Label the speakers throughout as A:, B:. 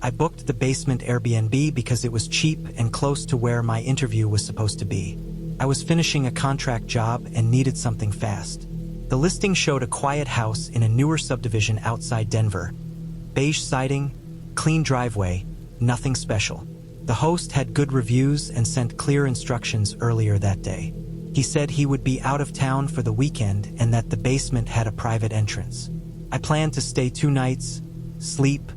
A: I booked the basement Airbnb because it was cheap and close to where my interview was supposed to be. I was finishing a contract job and needed something fast. The listing showed a quiet house in a newer subdivision outside Denver. Beige siding, clean driveway, nothing special. The host had good reviews and sent clear instructions earlier that day. He said he would be out of town for the weekend and that the basement had a private entrance. I planned to stay 2 nights, sleep,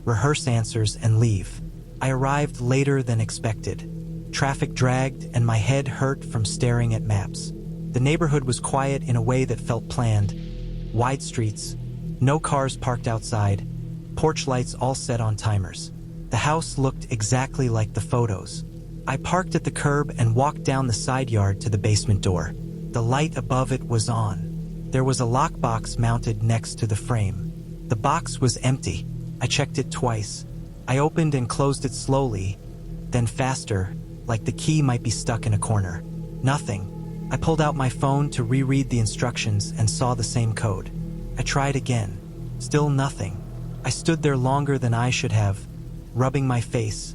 A: rehearse answers, and leave. I arrived later than expected. Traffic dragged and my head hurt from staring at maps. The neighborhood was quiet in a way that felt planned. Wide streets, no cars parked outside, porch lights all set on timers. The house looked exactly like the photos. I parked at the curb and walked down the side yard to the basement door. The light above it was on. There was a lockbox mounted next to the frame. The box was empty. I checked it twice. I opened and closed it slowly, then faster, like the key might be stuck in a corner. Nothing. I pulled out my phone to reread the instructions and saw the same code. I tried again. Still nothing. I stood there longer than I should have, rubbing my face,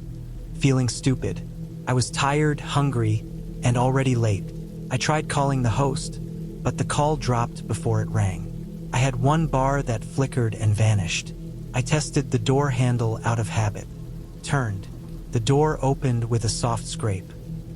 A: feeling stupid. I was tired, hungry, and already late. I tried calling the host, but the call dropped before it rang. I had one bar that flickered and vanished. I tested the door handle out of habit. Turned. The door opened with a soft scrape.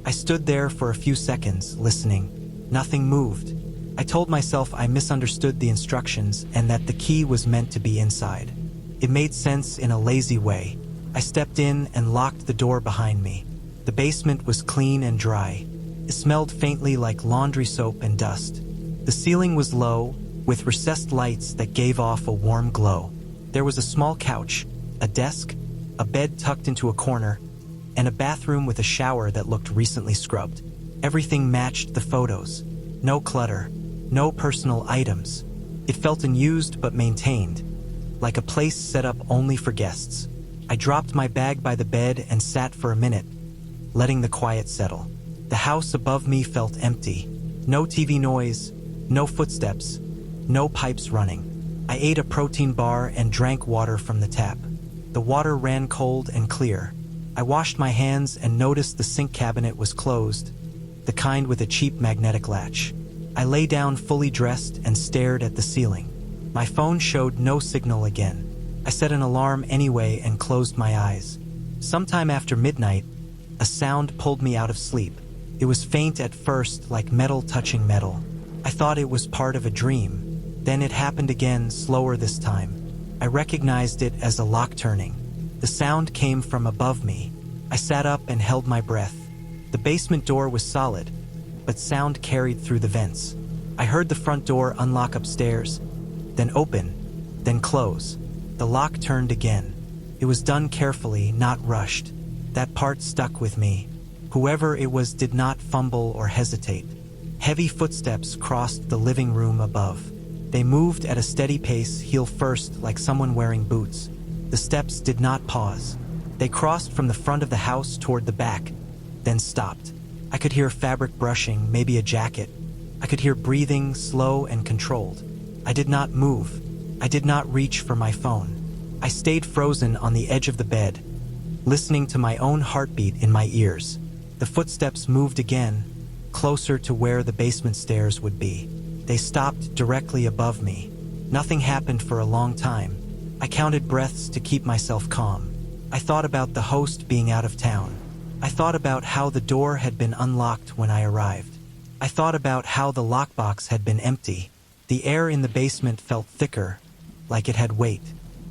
A: I stood there for a few seconds, listening. Nothing moved. I told myself I misunderstood the instructions and that the key was meant to be inside. It made sense in a lazy way. I stepped in and locked the door behind me. The basement was clean and dry. It smelled faintly like laundry soap and dust. The ceiling was low, with recessed lights that gave off a warm glow. There was a small couch, a desk, a bed tucked into a corner, and a bathroom with a shower that looked recently scrubbed. Everything matched the photos. No clutter, no personal items. It felt unused but maintained, like a place set up only for guests. I dropped my bag by the bed and sat for a minute, letting the quiet settle. The house above me felt empty. No TV noise, no footsteps, no pipes running. I ate a protein bar and drank water from the tap. The water ran cold and clear. I washed my hands and noticed the sink cabinet was closed, the kind with a cheap magnetic latch. I lay down fully dressed and stared at the ceiling. My phone showed no signal again. I set an alarm anyway and closed my eyes. Sometime after midnight, a sound pulled me out of sleep. It was faint at first, like metal touching metal. I thought it was part of a dream. Then it happened again, slower this time. I recognized it as a lock turning. The sound came from above me. I sat up and held my breath. The basement door was solid, but sound carried through the vents. I heard the front door unlock upstairs, then open, then close. The lock turned again. It was done carefully, not rushed. That part stuck with me. Whoever it was did not fumble or hesitate. Heavy footsteps crossed the living room above. They moved at a steady pace, heel first, like someone wearing boots. The steps did not pause. They crossed from the front of the house toward the back, then stopped. I could hear fabric brushing, maybe a jacket. I could hear breathing, slow and controlled. I did not move. I did not reach for my phone. I stayed frozen on the edge of the bed, listening to my own heartbeat in my ears. The footsteps moved again, closer to where the basement stairs would be. They stopped directly above me. Nothing happened for a long time. I counted breaths to keep myself calm. I thought about the host being out of town. I thought about how the door had been unlocked when I arrived. I thought about how the lockbox had been empty. The air in the basement felt thicker, like it had weight.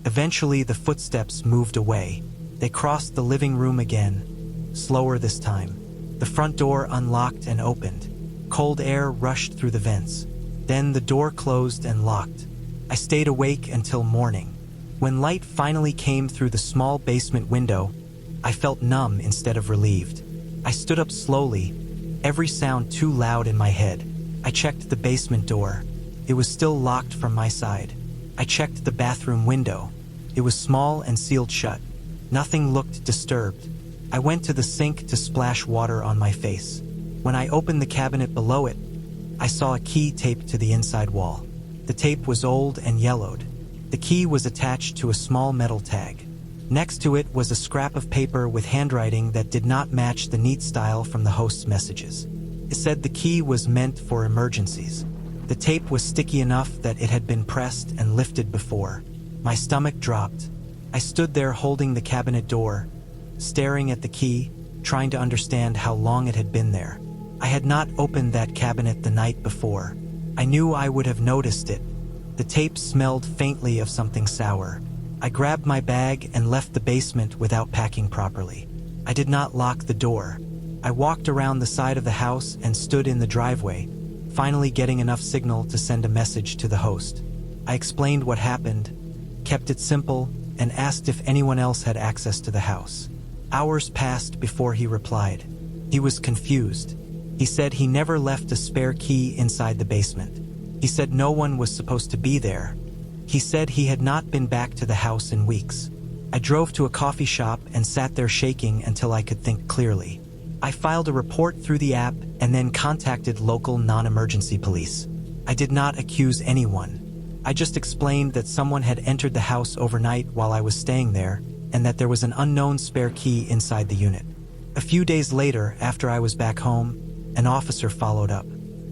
A: Eventually, the footsteps moved away. They crossed the living room again, slower this time. The front door unlocked and opened. Cold air rushed through the vents. Then the door closed and locked. I stayed awake until morning. When light finally came through the small basement window, I felt numb instead of relieved. I stood up slowly, every sound too loud in my head. I checked the basement door. It was still locked from my side. I checked the bathroom window. It was small and sealed shut. Nothing looked disturbed. I went to the sink to splash water on my face. When I opened the cabinet below it, I saw a key taped to the inside wall. The tape was old and yellowed. The key was attached to a small metal tag. Next to it was a scrap of paper with handwriting that did not match the neat style from the host's messages. It said the key was meant for emergencies. The tape was sticky enough that it had been pressed and lifted before. My stomach dropped. I stood there holding the cabinet door, staring at the key, trying to understand how long it had been there. I had not opened that cabinet the night before. I knew I would have noticed it. The tape smelled faintly of something sour. I grabbed my bag and left the basement without packing properly. I did not lock the door. I walked around the side of the house and stood in the driveway, finally getting enough signal to send a message to the host. I explained what happened, kept it simple, and asked if anyone else had access to the house. Hours passed before he replied. He was confused. He said he never left a spare key inside the basement. He said no one was supposed to be there. He said he had not been back to the house in weeks. I drove to a coffee shop and sat there shaking until I could think clearly. I filed a report through the app and then contacted local non-emergency police. I did not accuse anyone. I just explained that someone had entered the house overnight while I was staying there and that there was an unknown spare key inside the unit. A few days later, after I was back home, an officer followed up.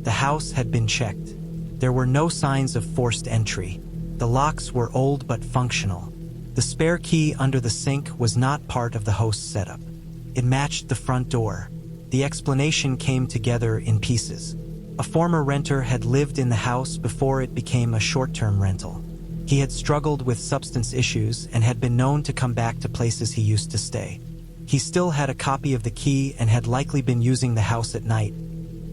A: The house had been checked. There were no signs of forced entry. The locks were old but functional. The spare key under the sink was not part of the host's setup. It matched the front door. The explanation came together in pieces. A former renter had lived in the house before it became a short-term rental. He had struggled with substance issues and had been known to come back to places he used to stay. He still had a copy of the key and had likely been using the house at night,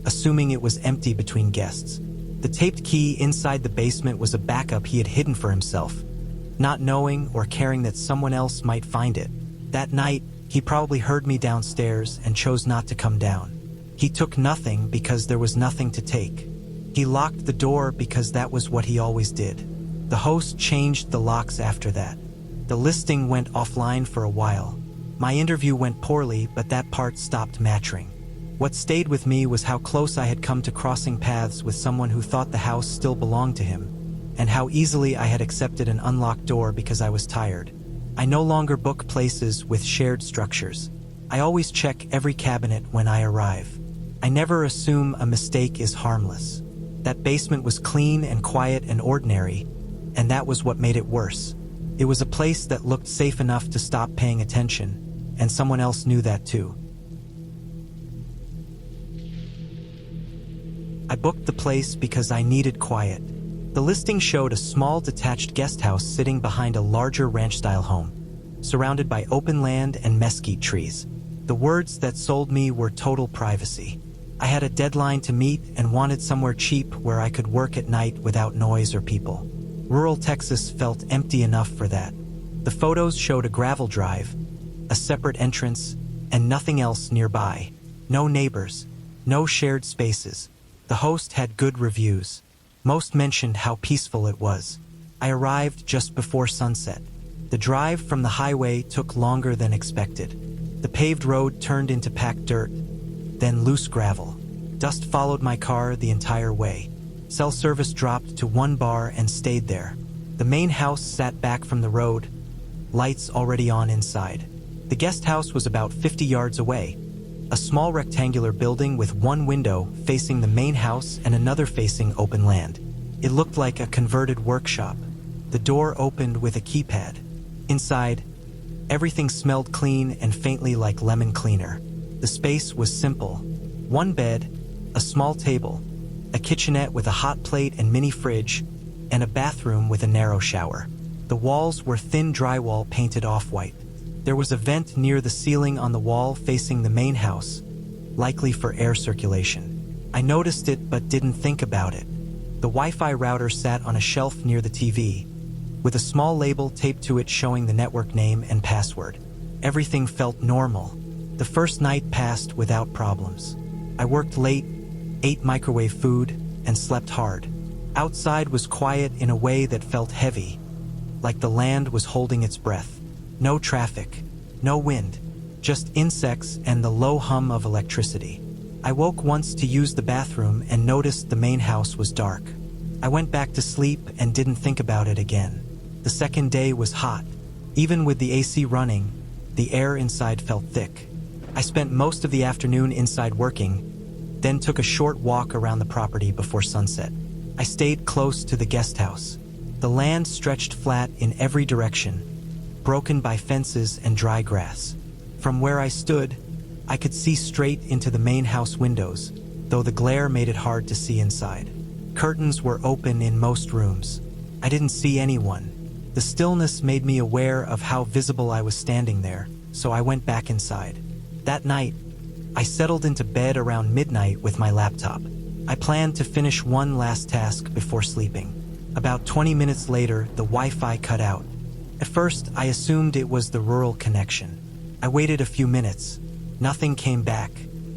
A: assuming it was empty between guests. The taped key inside the basement was a backup he had hidden for himself, not knowing or caring that someone else might find it. That night, he probably heard me downstairs and chose not to come down. He took nothing because there was nothing to take. He locked the door because that was what he always did. The host changed the locks after that. The listing went offline for a while. My interview went poorly, but that part stopped matching. What stayed with me was how close I had come to crossing paths with someone who thought the house still belonged to him, and how easily I had accepted an unlocked door because I was tired. I no longer book places with shared structures. I always check every cabinet when I arrive. I never assume a mistake is harmless. That basement was clean and quiet and ordinary, and that was what made it worse. It was a place that looked safe enough to stop paying attention, and someone else knew that too. I booked the place because I needed quiet. The listing showed a small detached guest house sitting behind a larger ranch-style home, surrounded by open land and mesquite trees. The words that sold me were total privacy. I had a deadline to meet and wanted somewhere cheap where I could work at night without noise or people. Rural Texas felt empty enough for that. The photos showed a gravel drive, a separate entrance, and nothing else nearby. No neighbors, no shared spaces. The host had good reviews. Most mentioned how peaceful it was. I arrived just before sunset. The drive from the highway took longer than expected. The paved road turned into packed dirt, then loose gravel. Dust followed my car the entire way. Cell service dropped to one bar and stayed there. The main house sat back from the road, lights already on inside. The guest house was about 50 yards away. A small rectangular building with one window facing the main house and another facing open land. It looked like a converted workshop. The door opened with a keypad. Inside, everything smelled clean and faintly like lemon cleaner. The space was simple. One bed, a small table, a kitchenette with a hot plate and mini fridge, and a bathroom with a narrow shower. The walls were thin drywall painted off-white. There was a vent near the ceiling on the wall facing the main house, likely for air circulation. I noticed it but didn't think about it. The Wi-Fi router sat on a shelf near the TV, with a small label taped to it showing the network name and password. Everything felt normal. The first night passed without problems. I worked late, ate microwave food, and slept hard. Outside was quiet in a way that felt heavy, like the land was holding its breath. No traffic, no wind, just insects and the low hum of electricity. I woke once to use the bathroom and noticed the main house was dark. I went back to sleep and didn't think about it again. The second day was hot. Even with the AC running, the air inside felt thick. I spent most of the afternoon inside working, then took a short walk around the property before sunset. I stayed close to the guest house. The land stretched flat in every direction, broken by fences and dry grass. From where I stood, I could see straight into the main house windows, though the glare made it hard to see inside. Curtains were open in most rooms. I didn't see anyone. The stillness made me aware of how visible I was standing there, so I went back inside. That night, I settled into bed around midnight with my laptop. I planned to finish one last task before sleeping. About 20 minutes later, the Wi-Fi cut out. At first, I assumed it was the rural connection. I waited a few minutes. Nothing came back.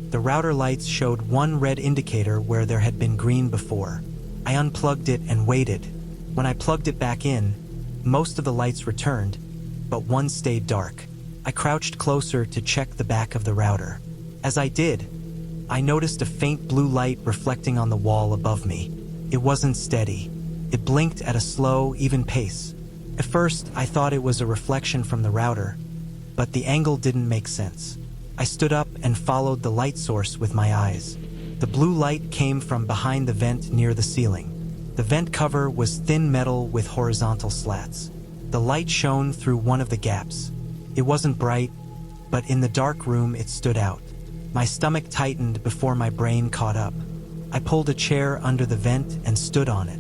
A: The router lights showed one red indicator where there had been green before. I unplugged it and waited. When I plugged it back in, most of the lights returned, but one stayed dark. I crouched closer to check the back of the router. As I did, I noticed a faint blue light reflecting on the wall above me. It wasn't steady. It blinked at a slow, even pace. At first, I thought it was a reflection from the router, but the angle didn't make sense. I stood up and followed the light source with my eyes. The blue light came from behind the vent near the ceiling. The vent cover was thin metal with horizontal slats. The light shone through one of the gaps. It wasn't bright, but in the dark room it stood out. My stomach tightened before my brain caught up. I pulled a chair under the vent and stood on it.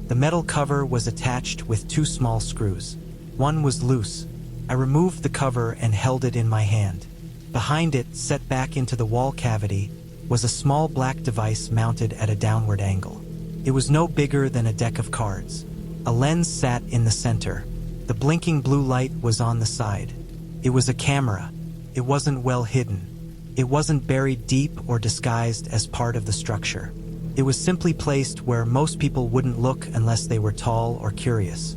A: The metal cover was attached with 2 small screws. One was loose. I removed the cover and held it in my hand. Behind it, set back into the wall cavity, was a small black device mounted at a downward angle. It was no bigger than a deck of cards. A lens sat in the center. The blinking blue light was on the side. It was a camera. It wasn't well hidden. It wasn't buried deep or disguised as part of the structure. It was simply placed where most people wouldn't look unless they were tall or curious.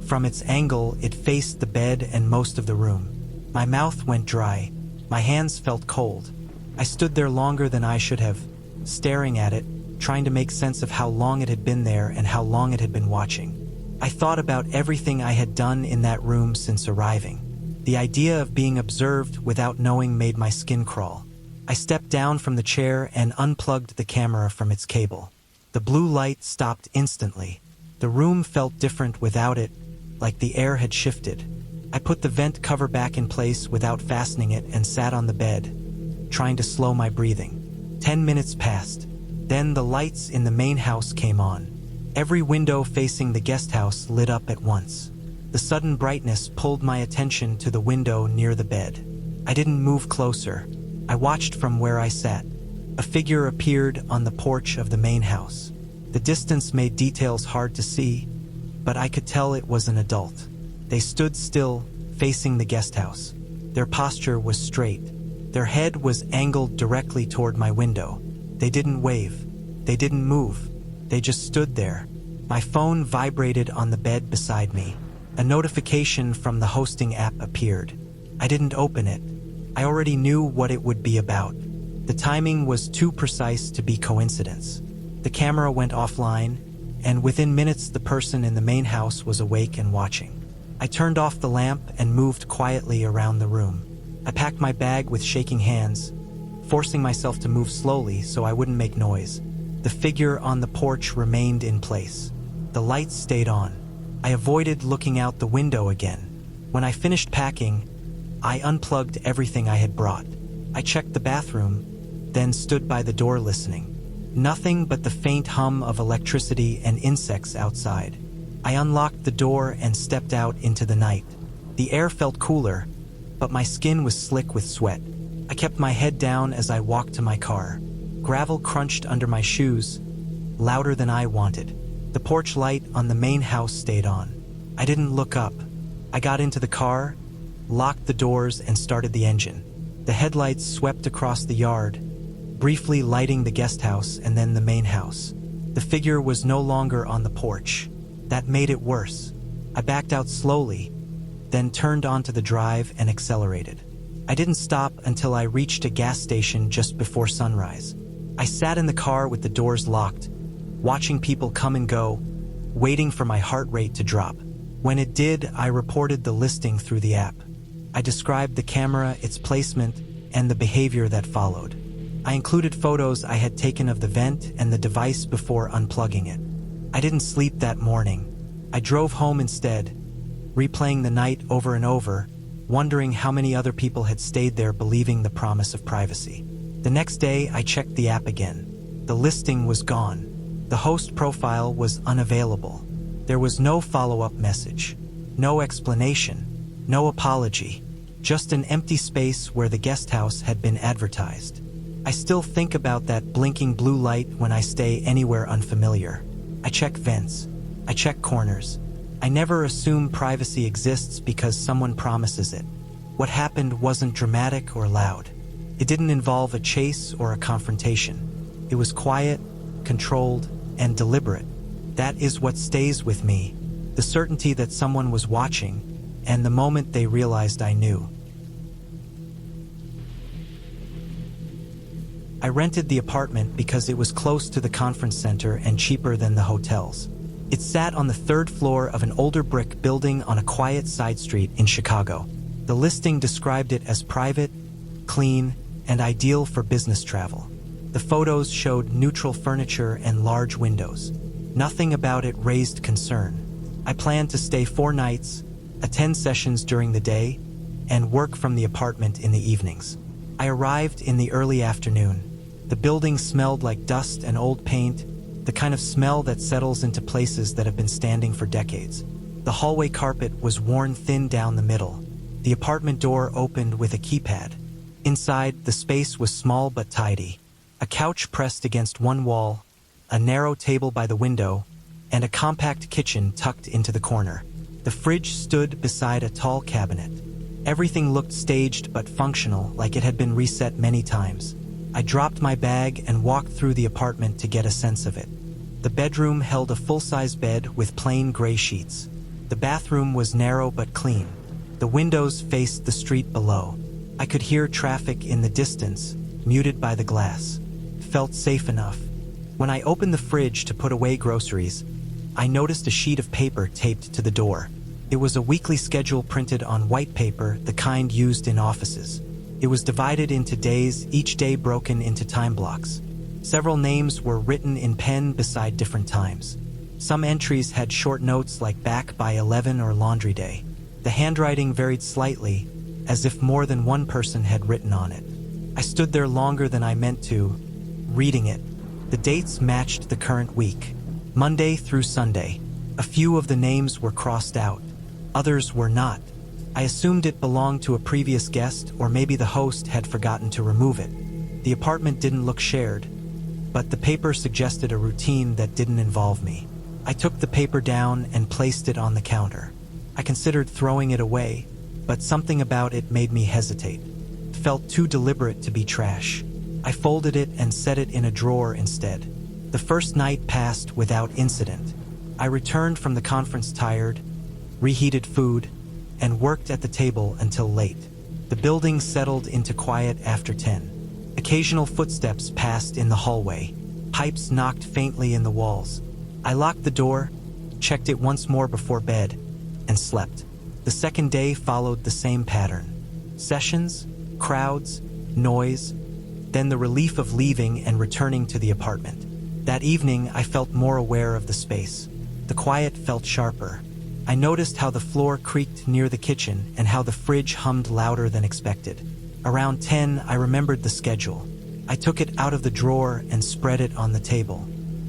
A: From its angle, it faced the bed and most of the room. My mouth went dry. My hands felt cold. I stood there longer than I should have, staring at it, trying to make sense of how long it had been there and how long it had been watching. I thought about everything I had done in that room since arriving. The idea of being observed without knowing made my skin crawl. I stepped down from the chair and unplugged the camera from its cable. The blue light stopped instantly. The room felt different without it, like the air had shifted. I put the vent cover back in place without fastening it and sat on the bed, trying to slow my breathing. 10 minutes passed. Then the lights in the main house came on. Every window facing the guest house lit up at once. The sudden brightness pulled my attention to the window near the bed. I didn't move closer. I watched from where I sat. A figure appeared on the porch of the main house. The distance made details hard to see, but I could tell it was an adult. They stood still, facing the guest house. Their posture was straight. Their head was angled directly toward my window. They didn't wave. They didn't move. They just stood there. My phone vibrated on the bed beside me. A notification from the hosting app appeared. I didn't open it. I already knew what it would be about. The timing was too precise to be coincidence. The camera went offline, and within minutes the person in the main house was awake and watching. I turned off the lamp and moved quietly around the room. I packed my bag with shaking hands, forcing myself to move slowly so I wouldn't make noise. The figure on the porch remained in place. The lights stayed on. I avoided looking out the window again. When I finished packing, I unplugged everything I had brought. I checked the bathroom, then stood by the door listening. Nothing but the faint hum of electricity and insects outside. I unlocked the door and stepped out into the night. The air felt cooler, but my skin was slick with sweat. I kept my head down as I walked to my car. Gravel crunched under my shoes, louder than I wanted. The porch light on the main house stayed on. I didn't look up. I got into the car, locked the doors, and started the engine. The headlights swept across the yard, briefly lighting the guest house and then the main house. The figure was no longer on the porch. That made it worse. I backed out slowly, then turned onto the drive and accelerated. I didn't stop until I reached a gas station just before sunrise. I sat in the car with the doors locked, watching people come and go, waiting for my heart rate to drop. When it did, I reported the listing through the app. I described the camera, its placement, and the behavior that followed. I included photos I had taken of the vent and the device before unplugging it. I didn't sleep that morning. I drove home instead, replaying the night over and over, wondering how many other people had stayed there believing the promise of privacy. The next day, I checked the app again. The listing was gone. The host profile was unavailable. There was no follow-up message, no explanation, no apology, just an empty space where the guest house had been advertised. I still think about that blinking blue light when I stay anywhere unfamiliar. I check vents. I check corners. I never assume privacy exists because someone promises it. What happened wasn't dramatic or loud. It didn't involve a chase or a confrontation. It was quiet, controlled, and deliberate. That is what stays with me, the certainty that someone was watching, and the moment they realized I knew. I rented the apartment because it was close to the conference center and cheaper than the hotels. It sat on the third floor of an older brick building on a quiet side street in Chicago. The listing described it as private, clean, and ideal for business travel. The photos showed neutral furniture and large windows. Nothing about it raised concern. I planned to stay 4 nights, attend sessions during the day, and work from the apartment in the evenings. I arrived in the early afternoon. The building smelled like dust and old paint, the kind of smell that settles into places that have been standing for decades. The hallway carpet was worn thin down the middle. The apartment door opened with a keypad. Inside, the space was small but tidy. A couch pressed against one wall, a narrow table by the window, and a compact kitchen tucked into the corner. The fridge stood beside a tall cabinet. Everything looked staged but functional, like it had been reset many times. I dropped my bag and walked through the apartment to get a sense of it. The bedroom held a full-size bed with plain gray sheets. The bathroom was narrow but clean. The windows faced the street below. I could hear traffic in the distance, muted by the glass. It felt safe enough. When I opened the fridge to put away groceries, I noticed a sheet of paper taped to the door. It was a weekly schedule printed on white paper, the kind used in offices. It was divided into days, each day broken into time blocks. Several names were written in pen beside different times. Some entries had short notes like back by 11 or laundry day. The handwriting varied slightly, as if more than one person had written on it. I stood there longer than I meant to, reading it. The dates matched the current week, Monday through Sunday. A few of the names were crossed out. Others were not. I assumed it belonged to a previous guest, or maybe the host had forgotten to remove it. The apartment didn't look shared, but the paper suggested a routine that didn't involve me. I took the paper down and placed it on the counter. I considered throwing it away, but something about it made me hesitate. It felt too deliberate to be trash. I folded it and set it in a drawer instead. The first night passed without incident. I returned from the conference tired, reheated food, and worked at the table until late. The building settled into quiet after 10. Occasional footsteps passed in the hallway. Pipes knocked faintly in the walls. I locked the door, checked it once more before bed, and slept. The second day followed the same pattern. Sessions, crowds, noise, then the relief of leaving and returning to the apartment. That evening, I felt more aware of the space. The quiet felt sharper. I noticed how the floor creaked near the kitchen and how the fridge hummed louder than expected. Around 10, I remembered the schedule. I took it out of the drawer and spread it on the table.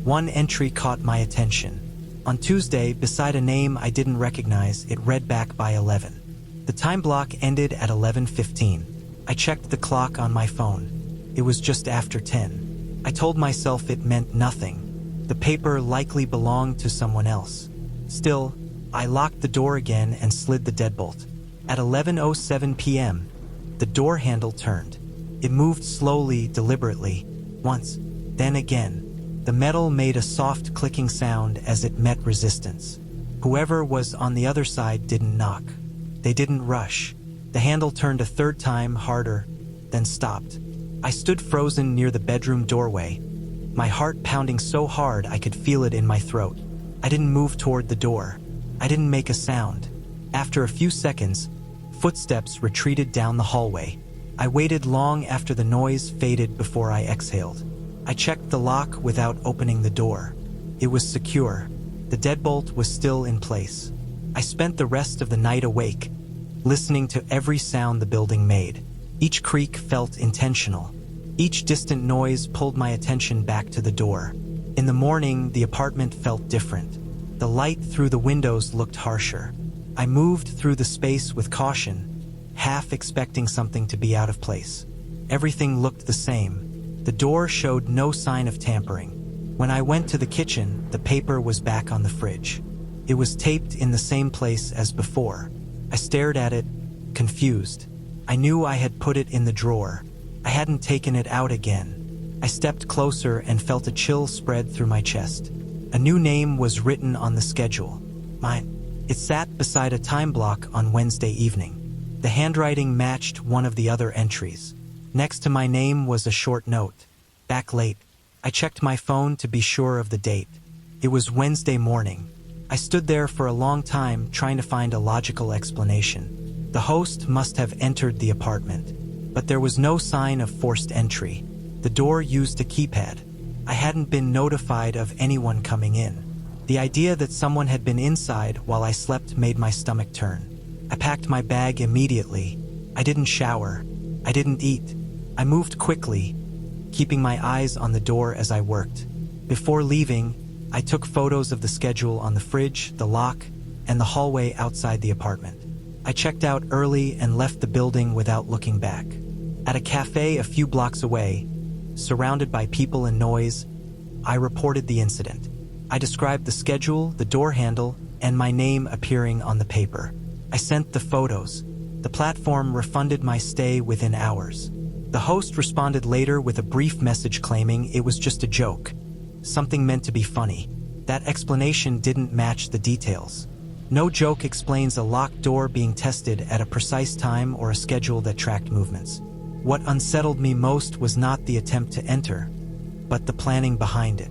A: One entry caught my attention. On Tuesday, beside a name I didn't recognize, it read back by 11. The time block ended at 11:15. I checked the clock on my phone. It was just after 10. I told myself it meant nothing. The paper likely belonged to someone else. Still, I locked the door again and slid the deadbolt. At 11:07 p.m., the door handle turned. It moved slowly, deliberately, once, then again. The metal made a soft clicking sound as it met resistance. Whoever was on the other side didn't knock. They didn't rush. The handle turned a third time, harder, then stopped. I stood frozen near the bedroom doorway, my heart pounding so hard I could feel it in my throat. I didn't move toward the door. I didn't make a sound. After a few seconds, footsteps retreated down the hallway. I waited long after the noise faded before I exhaled. I checked the lock without opening the door. It was secure. The deadbolt was still in place. I spent the rest of the night awake, listening to every sound the building made. Each creak felt intentional. Each distant noise pulled my attention back to the door. In the morning, the apartment felt different. The light through the windows looked harsher. I moved through the space with caution, half expecting something to be out of place. Everything looked the same. The door showed no sign of tampering. When I went to the kitchen, the paper was back on the fridge. It was taped in the same place as before. I stared at it, confused. I knew I had put it in the drawer. I hadn't taken it out again. I stepped closer and felt a chill spread through my chest. A new name was written on the schedule. Mine. It sat beside a time block on Wednesday evening. The handwriting matched one of the other entries. Next to my name was a short note. Back late. I checked my phone to be sure of the date. It was Wednesday morning. I stood there for a long time trying to find a logical explanation. The host must have entered the apartment, but there was no sign of forced entry. The door used a keypad. I hadn't been notified of anyone coming in. The idea that someone had been inside while I slept made my stomach turn. I packed my bag immediately. I didn't shower. I didn't eat. I moved quickly, keeping my eyes on the door as I worked. Before leaving, I took photos of the schedule on the fridge, the lock, and the hallway outside the apartment. I checked out early and left the building without looking back. At a cafe a few blocks away, surrounded by people and noise, I reported the incident. I described the schedule, the door handle, and my name appearing on the paper. I sent the photos. The platform refunded my stay within hours. The host responded later with a brief message claiming it was just a joke, something meant to be funny. That explanation didn't match the details. No joke explains a locked door being tested at a precise time or a schedule that tracked movements. What unsettled me most was not the attempt to enter, but the planning behind it.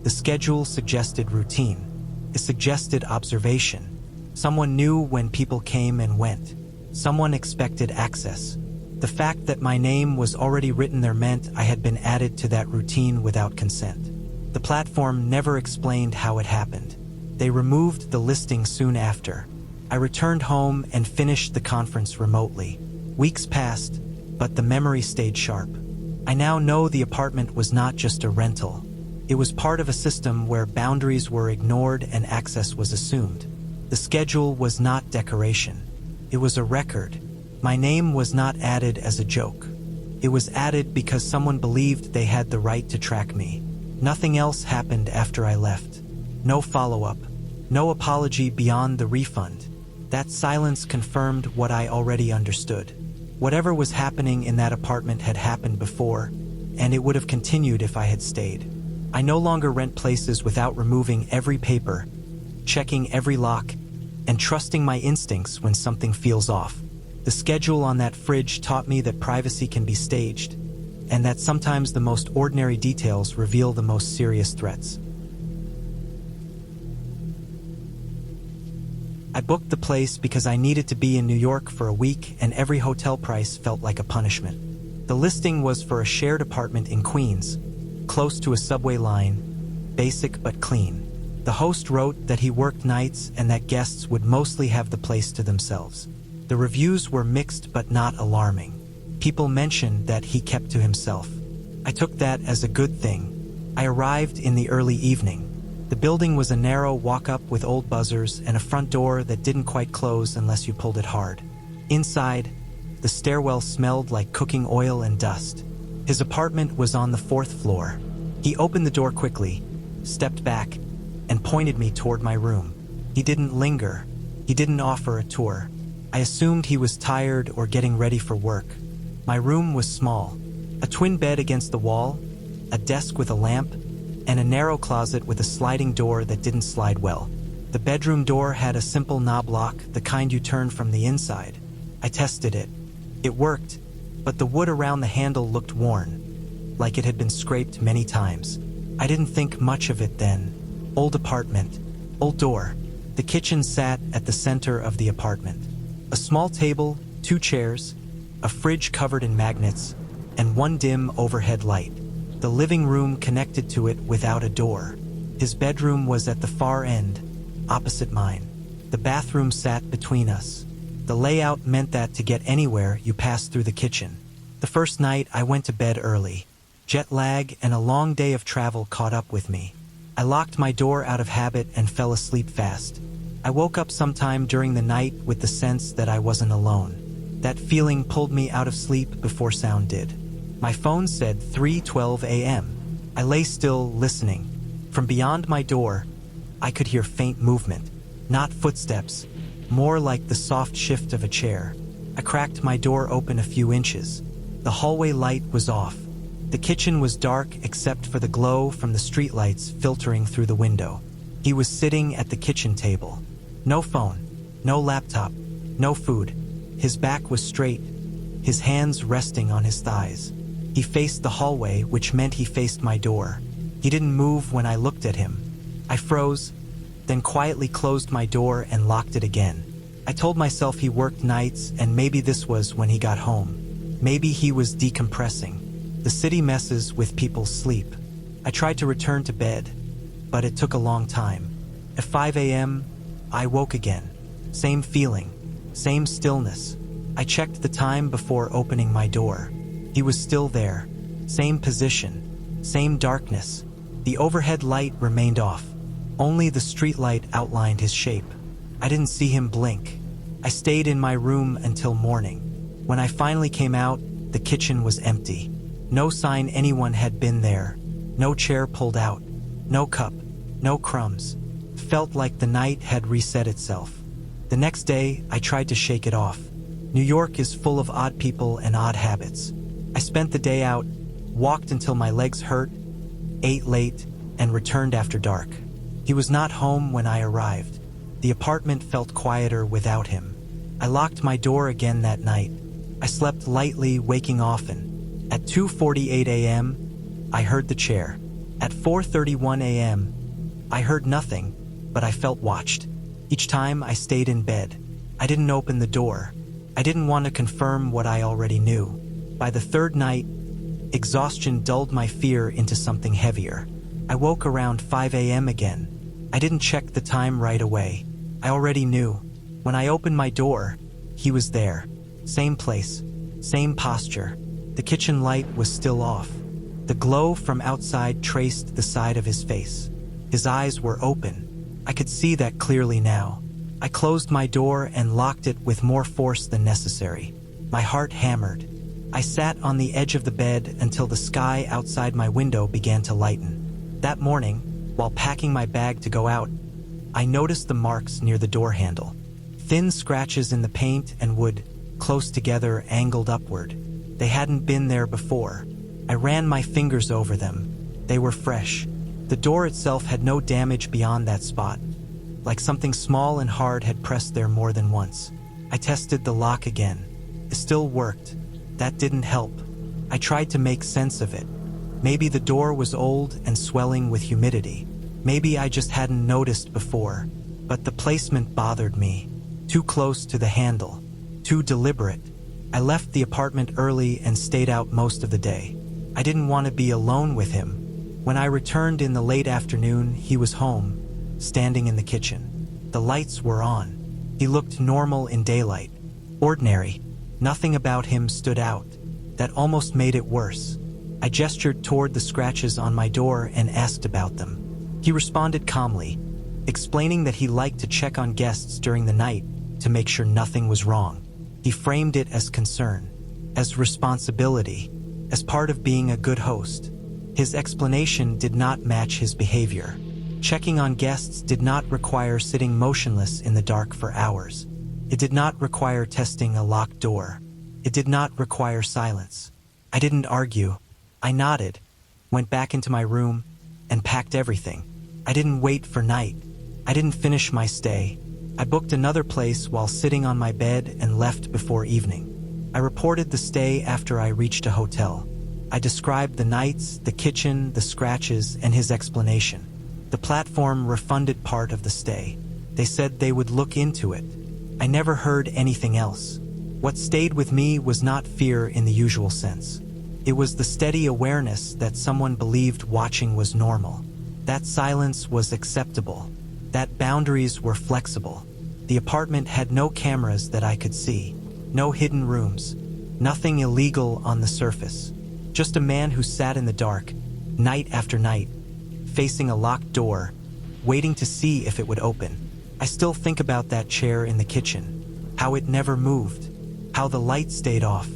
A: The schedule suggested routine. It suggested observation. Someone knew when people came and went. Someone expected access. The fact that my name was already written there meant I had been added to that routine without consent. The platform never explained how it happened. They removed the listing soon after. I returned home and finished the conference remotely. Weeks passed, but the memory stayed sharp. I now know the apartment was not just a rental. It was part of a system where boundaries were ignored and access was assumed. The schedule was not decoration. It was a record. My name was not added as a joke. It was added because someone believed they had the right to track me. Nothing else happened after I left. No follow-up. No apology beyond the refund. That silence confirmed what I already understood. Whatever was happening in that apartment had happened before, and it would have continued if I had stayed. I no longer rent places without removing every paper, checking every lock, and trusting my instincts when something feels off. The schedule on that fridge taught me that privacy can be staged, and that sometimes the most ordinary details reveal the most serious threats. I booked the place because I needed to be in New York for a week, and every hotel price felt like a punishment. The listing was for a shared apartment in Queens, close to a subway line, basic but clean. The host wrote that he worked nights and that guests would mostly have the place to themselves. The reviews were mixed but not alarming. People mentioned that he kept to himself. I took that as a good thing. I arrived in the early evening. The building was a narrow walk-up with old buzzers and a front door that didn't quite close unless you pulled it hard. Inside, the stairwell smelled like cooking oil and dust. His apartment was on the 4th floor. He opened the door quickly, stepped back, and pointed me toward my room. He didn't linger. He didn't offer a tour. I assumed he was tired or getting ready for work. My room was small. A twin bed against the wall, a desk with a lamp, and a narrow closet with a sliding door that didn't slide well. The bedroom door had a simple knob lock, the kind you turn from the inside. I tested it. It worked, but the wood around the handle looked worn, like it had been scraped many times. I didn't think much of it then. Old apartment, old door. The kitchen sat at the center of the apartment. A small table, 2 chairs, a fridge covered in magnets, and one dim overhead light. The living room connected to it without a door. His bedroom was at the far end, opposite mine. The bathroom sat between us. The layout meant that to get anywhere, you passed through the kitchen. The first night, I went to bed early. Jet lag and a long day of travel caught up with me. I locked my door out of habit and fell asleep fast. I woke up sometime during the night with the sense that I wasn't alone. That feeling pulled me out of sleep before Saond did. My phone said 3:12 a.m. I lay still, listening. From beyond my door, I could hear faint movement. Not footsteps, more like the soft shift of a chair. I cracked my door open a few inches. The hallway light was off. The kitchen was dark except for the glow from the streetlights filtering through the window. He was sitting at the kitchen table. No phone, no laptop, no food. His back was straight, his hands resting on his thighs. He faced the hallway, which meant he faced my door. He didn't move when I looked at him. I froze, then quietly closed my door and locked it again. I told myself he worked nights and maybe this was when he got home. Maybe he was decompressing. The city messes with people's sleep. I tried to return to bed, but it took a long time. At 5 a.m., I woke again. Same feeling, same stillness. I checked the time before opening my door. He was still there. Same position, same darkness. The overhead light remained off. Only the streetlight outlined his shape. I didn't see him blink. I stayed in my room until morning. When I finally came out, the kitchen was empty. No sign anyone had been there. No chair pulled out. No cup. No crumbs. Felt like the night had reset itself. The next day, I tried to shake it off. New York is full of odd people and odd habits. I spent the day out, walked until my legs hurt, ate late, and returned after dark. He was not home when I arrived. The apartment felt quieter without him. I locked my door again that night. I slept lightly, waking often. At 2:48 a.m., I heard the chair. At 4:31 a.m., I heard nothing, but I felt watched. Each time I stayed in bed. I didn't open the door. I didn't want to confirm what I already knew. By the third night, exhaustion dulled my fear into something heavier. I woke around 5 a.m. again. I didn't check the time right away. I already knew. When I opened my door, he was there. Same place, same posture. The kitchen light was still off. The glow from outside traced the side of his face. His eyes were open. I could see that clearly now. I closed my door and locked it with more force than necessary. My heart hammered. I sat on the edge of the bed until the sky outside my window began to lighten. That morning, while packing my bag to go out, I noticed the marks near the door handle. Thin scratches in the paint and wood, close together, angled upward. They hadn't been there before. I ran my fingers over them. They were fresh. The door itself had no damage beyond that spot, like something small and hard had pressed there more than once. I tested the lock again. It still worked. That didn't help. I tried to make sense of it. Maybe the door was old and swelling with humidity. Maybe I just hadn't noticed before. But the placement bothered me. Too close to the handle. Too deliberate. I left the apartment early and stayed out most of the day. I didn't want to be alone with him. When I returned in the late afternoon, he was home, standing in the kitchen. The lights were on. He looked normal in daylight. Ordinary. Nothing about him stood out. That almost made it worse. I gestured toward the scratches on my door and asked about them. He responded calmly, explaining that he liked to check on guests during the night to make sure nothing was wrong. He framed it as concern, as responsibility, as part of being a good host. His explanation did not match his behavior. Checking on guests did not require sitting motionless in the dark for hours. It did not require testing a locked door. It did not require silence. I didn't argue. I nodded, went back into my room, and packed everything. I didn't wait for night. I didn't finish my stay. I booked another place while sitting on my bed and left before evening. I reported the stay after I reached a hotel. I described the nights, the kitchen, the scratches, and his explanation. The platform refunded part of the stay. They said they would look into it. I never heard anything else. What stayed with me was not fear in the usual sense. It was the steady awareness that someone believed watching was normal. That silence was acceptable. That boundaries were flexible. The apartment had no cameras that I could see. No hidden rooms. Nothing illegal on the surface. Just a man who sat in the dark, night after night, facing a locked door, waiting to see if it would open. I still think about that chair in the kitchen. How it never moved. How the light stayed off.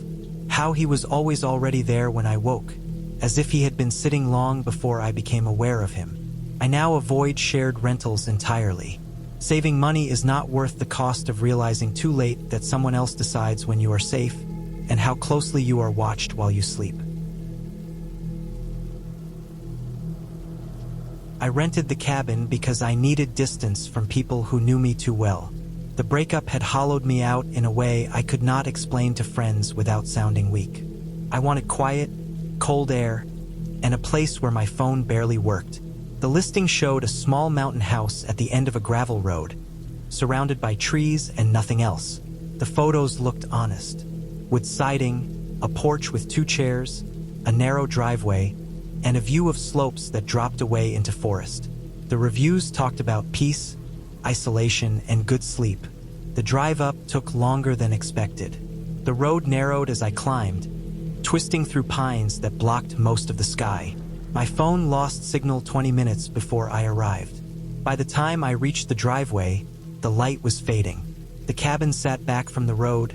A: How he was always already there when I woke, as if he had been sitting long before I became aware of him. I now avoid shared rentals entirely. Saving money is not worth the cost of realizing too late that someone else decides when you are safe and how closely you are watched while you sleep. I rented the cabin because I needed distance from people who knew me too well. The breakup had hollowed me out in a way I could not explain to friends without sounding weak. I wanted quiet, cold air, and a place where my phone barely worked. The listing showed a small mountain house at the end of a gravel road, surrounded by trees and nothing else. The photos looked honest, with siding, a porch with 2 chairs, a narrow driveway, and a view of slopes that dropped away into forest. The reviews talked about peace, isolation, and good sleep. The drive up took longer than expected. The road narrowed as I climbed, twisting through pines that blocked most of the sky. My phone lost signal 20 minutes before I arrived. By the time I reached the driveway, the light was fading. The cabin sat back from the road,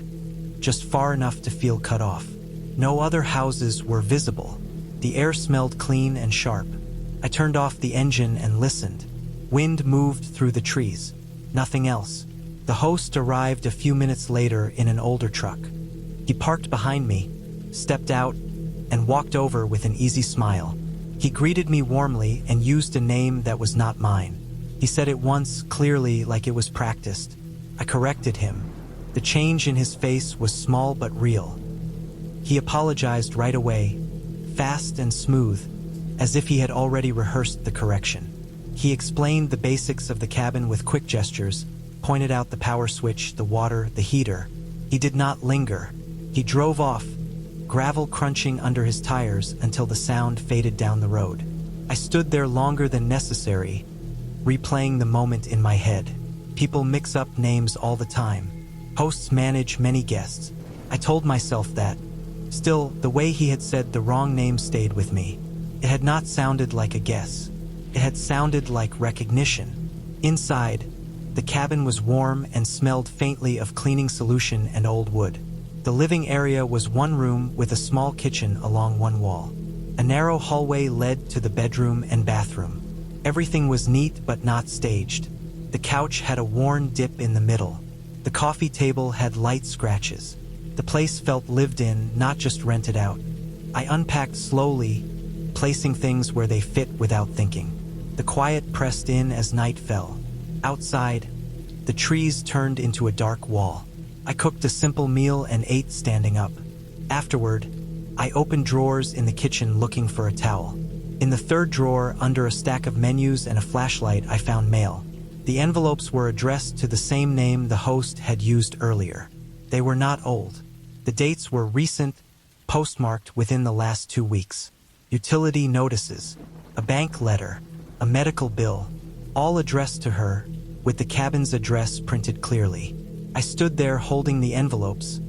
A: just far enough to feel cut off. No other houses were visible. The air smelled clean and sharp. I turned off the engine and listened. Wind moved through the trees. Nothing else. The host arrived a few minutes later in an older truck. He parked behind me, stepped out, and walked over with an easy smile. He greeted me warmly and used a name that was not mine. He said it once, clearly, like it was practiced. I corrected him. The change in his face was small but real. He apologized right away, fast and smooth, as if he had already rehearsed the correction. He explained the basics of the cabin with quick gestures, pointed out the power switch, the water, the heater. He did not linger. He drove off, gravel crunching under his tires until the sound faded down the road. I stood there longer than necessary, replaying the moment in my head. People mix up names all the time. Hosts manage many guests. I told myself that. Still, the way he had said the wrong name stayed with me. It had not sounded like a guess. It had sounded like recognition. Inside, the cabin was warm and smelled faintly of cleaning solution and old wood. The living area was one room with a small kitchen along one wall. A narrow hallway led to the bedroom and bathroom. Everything was neat but not staged. The couch had a worn dip in the middle. The coffee table had light scratches. The place felt lived in, not just rented out. I unpacked slowly, placing things where they fit without thinking. The quiet pressed in as night fell. Outside, the trees turned into a dark wall. I cooked a simple meal and ate standing up. Afterward, I opened drawers in the kitchen looking for a towel. In the third drawer, under a stack of menus and a flashlight, I found mail. The envelopes were addressed to the same name the host had used earlier. They were not old. The dates were recent, postmarked within the last 2 weeks. Utility notices, a bank letter, a medical bill, all addressed to her, with the cabin's address printed clearly. I stood there holding the envelopes,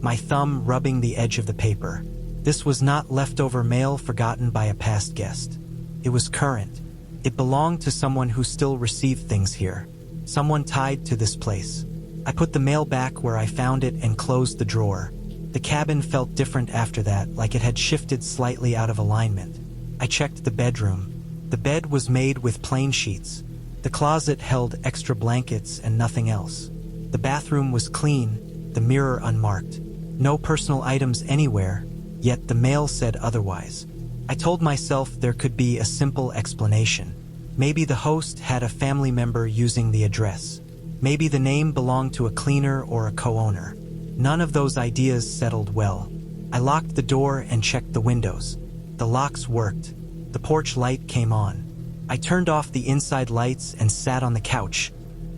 A: my thumb rubbing the edge of the paper. This was not leftover mail forgotten by a past guest. It was current. It belonged to someone who still received things here, someone tied to this place. I put the mail back where I found it and closed the drawer. The cabin felt different after that, like it had shifted slightly out of alignment. I checked the bedroom. The bed was made with plain sheets. The closet held extra blankets and nothing else. The bathroom was clean, the mirror unmarked. No personal items anywhere, yet the mail said otherwise. I told myself there could be a simple explanation. Maybe the host had a family member using the address. Maybe the name belonged to a cleaner or a co-owner. None of those ideas settled well. I locked the door and checked the windows. The locks worked. The porch light came on. I turned off the inside lights and sat on the couch,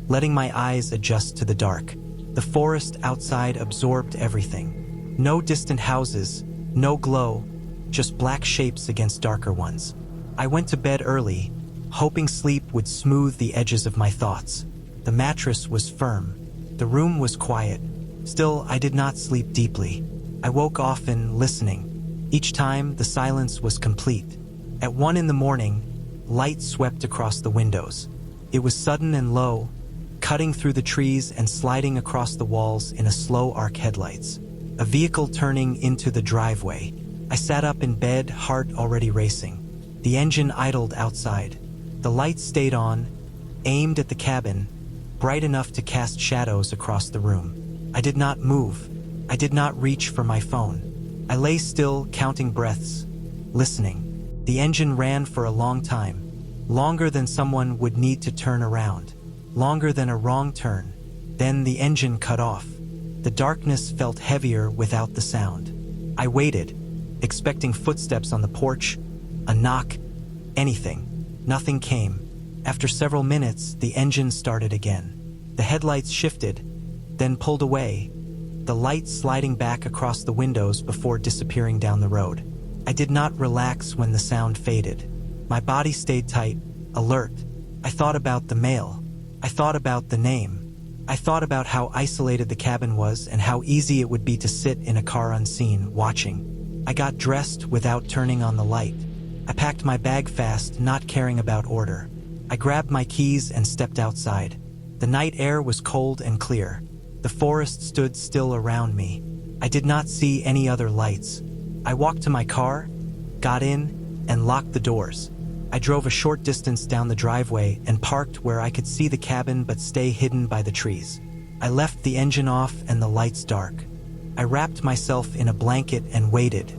A: letting my eyes adjust to the dark. The forest outside absorbed everything. No distant houses, no glow, just black shapes against darker ones. I went to bed early, hoping sleep would smooth the edges of my thoughts. The mattress was firm. The room was quiet. Still, I did not sleep deeply. I woke often, listening. Each time, the silence was complete. At 1 a.m, light swept across the windows. It was sudden and low, cutting through the trees and sliding across the walls in a slow arc headlights. A vehicle turning into the driveway. I sat up in bed, heart already racing. The engine idled outside. The lights stayed on, aimed at the cabin, bright enough to cast shadows across the room. I did not move. I did not reach for my phone. I lay still, counting breaths, listening. The engine ran for a long time, longer than someone would need to turn around, longer than a wrong turn. Then the engine cut off. The darkness felt heavier without the sound. I waited, expecting footsteps on the porch, a knock, anything. Nothing came. After several minutes, the engine started again. The headlights shifted, then pulled away, the light sliding back across the windows before disappearing down the road. I did not relax when the sound faded. My body stayed tight, alert. I thought about the mail. I thought about the name. I thought about how isolated the cabin was and how easy it would be to sit in a car unseen, watching. I got dressed without turning on the light. I packed my bag fast, not caring about order. I grabbed my keys and stepped outside. The night air was cold and clear. The forest stood still around me. I did not see any other lights. I walked to my car, got in, and locked the doors. I drove a short distance down the driveway and parked where I could see the cabin but stay hidden by the trees. I left the engine off and the lights dark. I wrapped myself in a blanket and waited.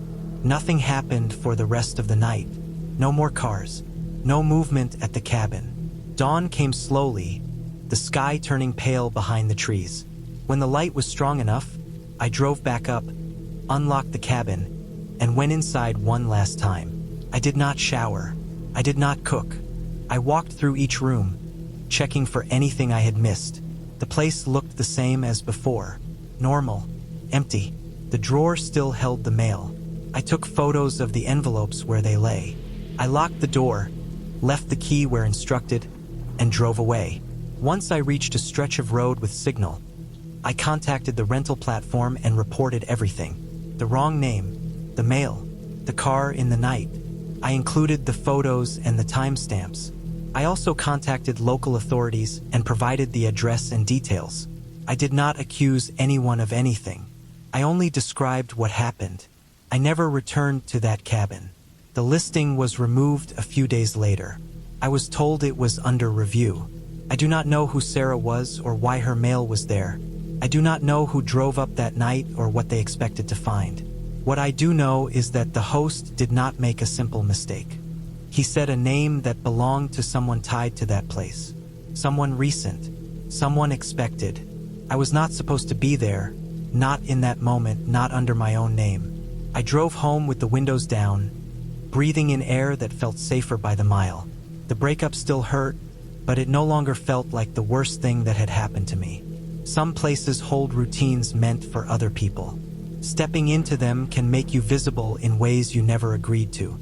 A: Nothing happened for the rest of the night. No more cars. No movement at the cabin. Dawn came slowly, the sky turning pale behind the trees. When the light was strong enough, I drove back up, unlocked the cabin, and went inside one last time. I did not shower. I did not cook. I walked through each room, checking for anything I had missed. The place looked the same as before. Normal. Empty. The drawer still held the mail. I took photos of the envelopes where they lay. I locked the door, left the key where instructed, and drove away. Once I reached a stretch of road with signal, I contacted the rental platform and reported everything. The wrong name, the mail, the car in the night. I included the photos and the timestamps. I also contacted local authorities and provided the address and details. I did not accuse anyone of anything. I only described what happened. I never returned to that cabin. The listing was removed a few days later. I was told it was under review. I do not know who Sarah was or why her mail was there. I do not know who drove up that night or what they expected to find. What I do know is that the host did not make a simple mistake. He said a name that belonged to someone tied to that place. Someone recent. Someone expected. I was not supposed to be there. Not in that moment, not under my own name. I drove home with the windows down, breathing in air that felt safer by the mile. The breakup still hurt, but it no longer felt like the worst thing that had happened to me. Some places hold routines meant for other people. Stepping into them can make you visible in ways you never agreed to.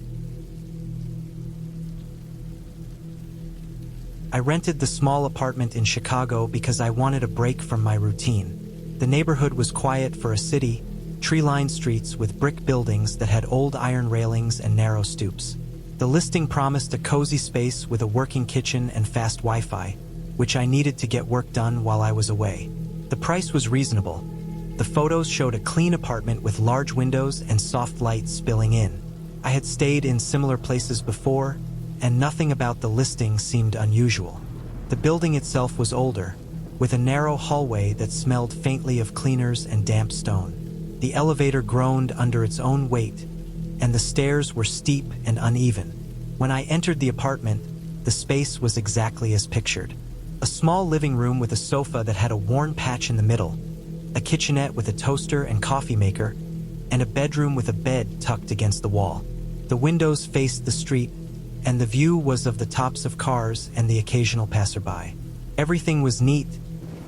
A: I rented the small apartment in Chicago because I wanted a break from my routine. The neighborhood was quiet for a city, tree-lined streets with brick buildings that had old iron railings and narrow stoops. The listing promised a cozy space with a working kitchen and fast Wi-Fi, which I needed to get work done while I was away. The price was reasonable. The photos showed a clean apartment with large windows and soft light spilling in. I had stayed in similar places before, and nothing about the listing seemed unusual. The building itself was older, with a narrow hallway that smelled faintly of cleaners and damp stone. The elevator groaned under its own weight, and the stairs were steep and uneven. When I entered the apartment, the space was exactly as pictured. A small living room with a sofa that had a worn patch in the middle, a kitchenette with a toaster and coffee maker, and a bedroom with a bed tucked against the wall. The windows faced the street, and the view was of the tops of cars and the occasional passerby. Everything was neat,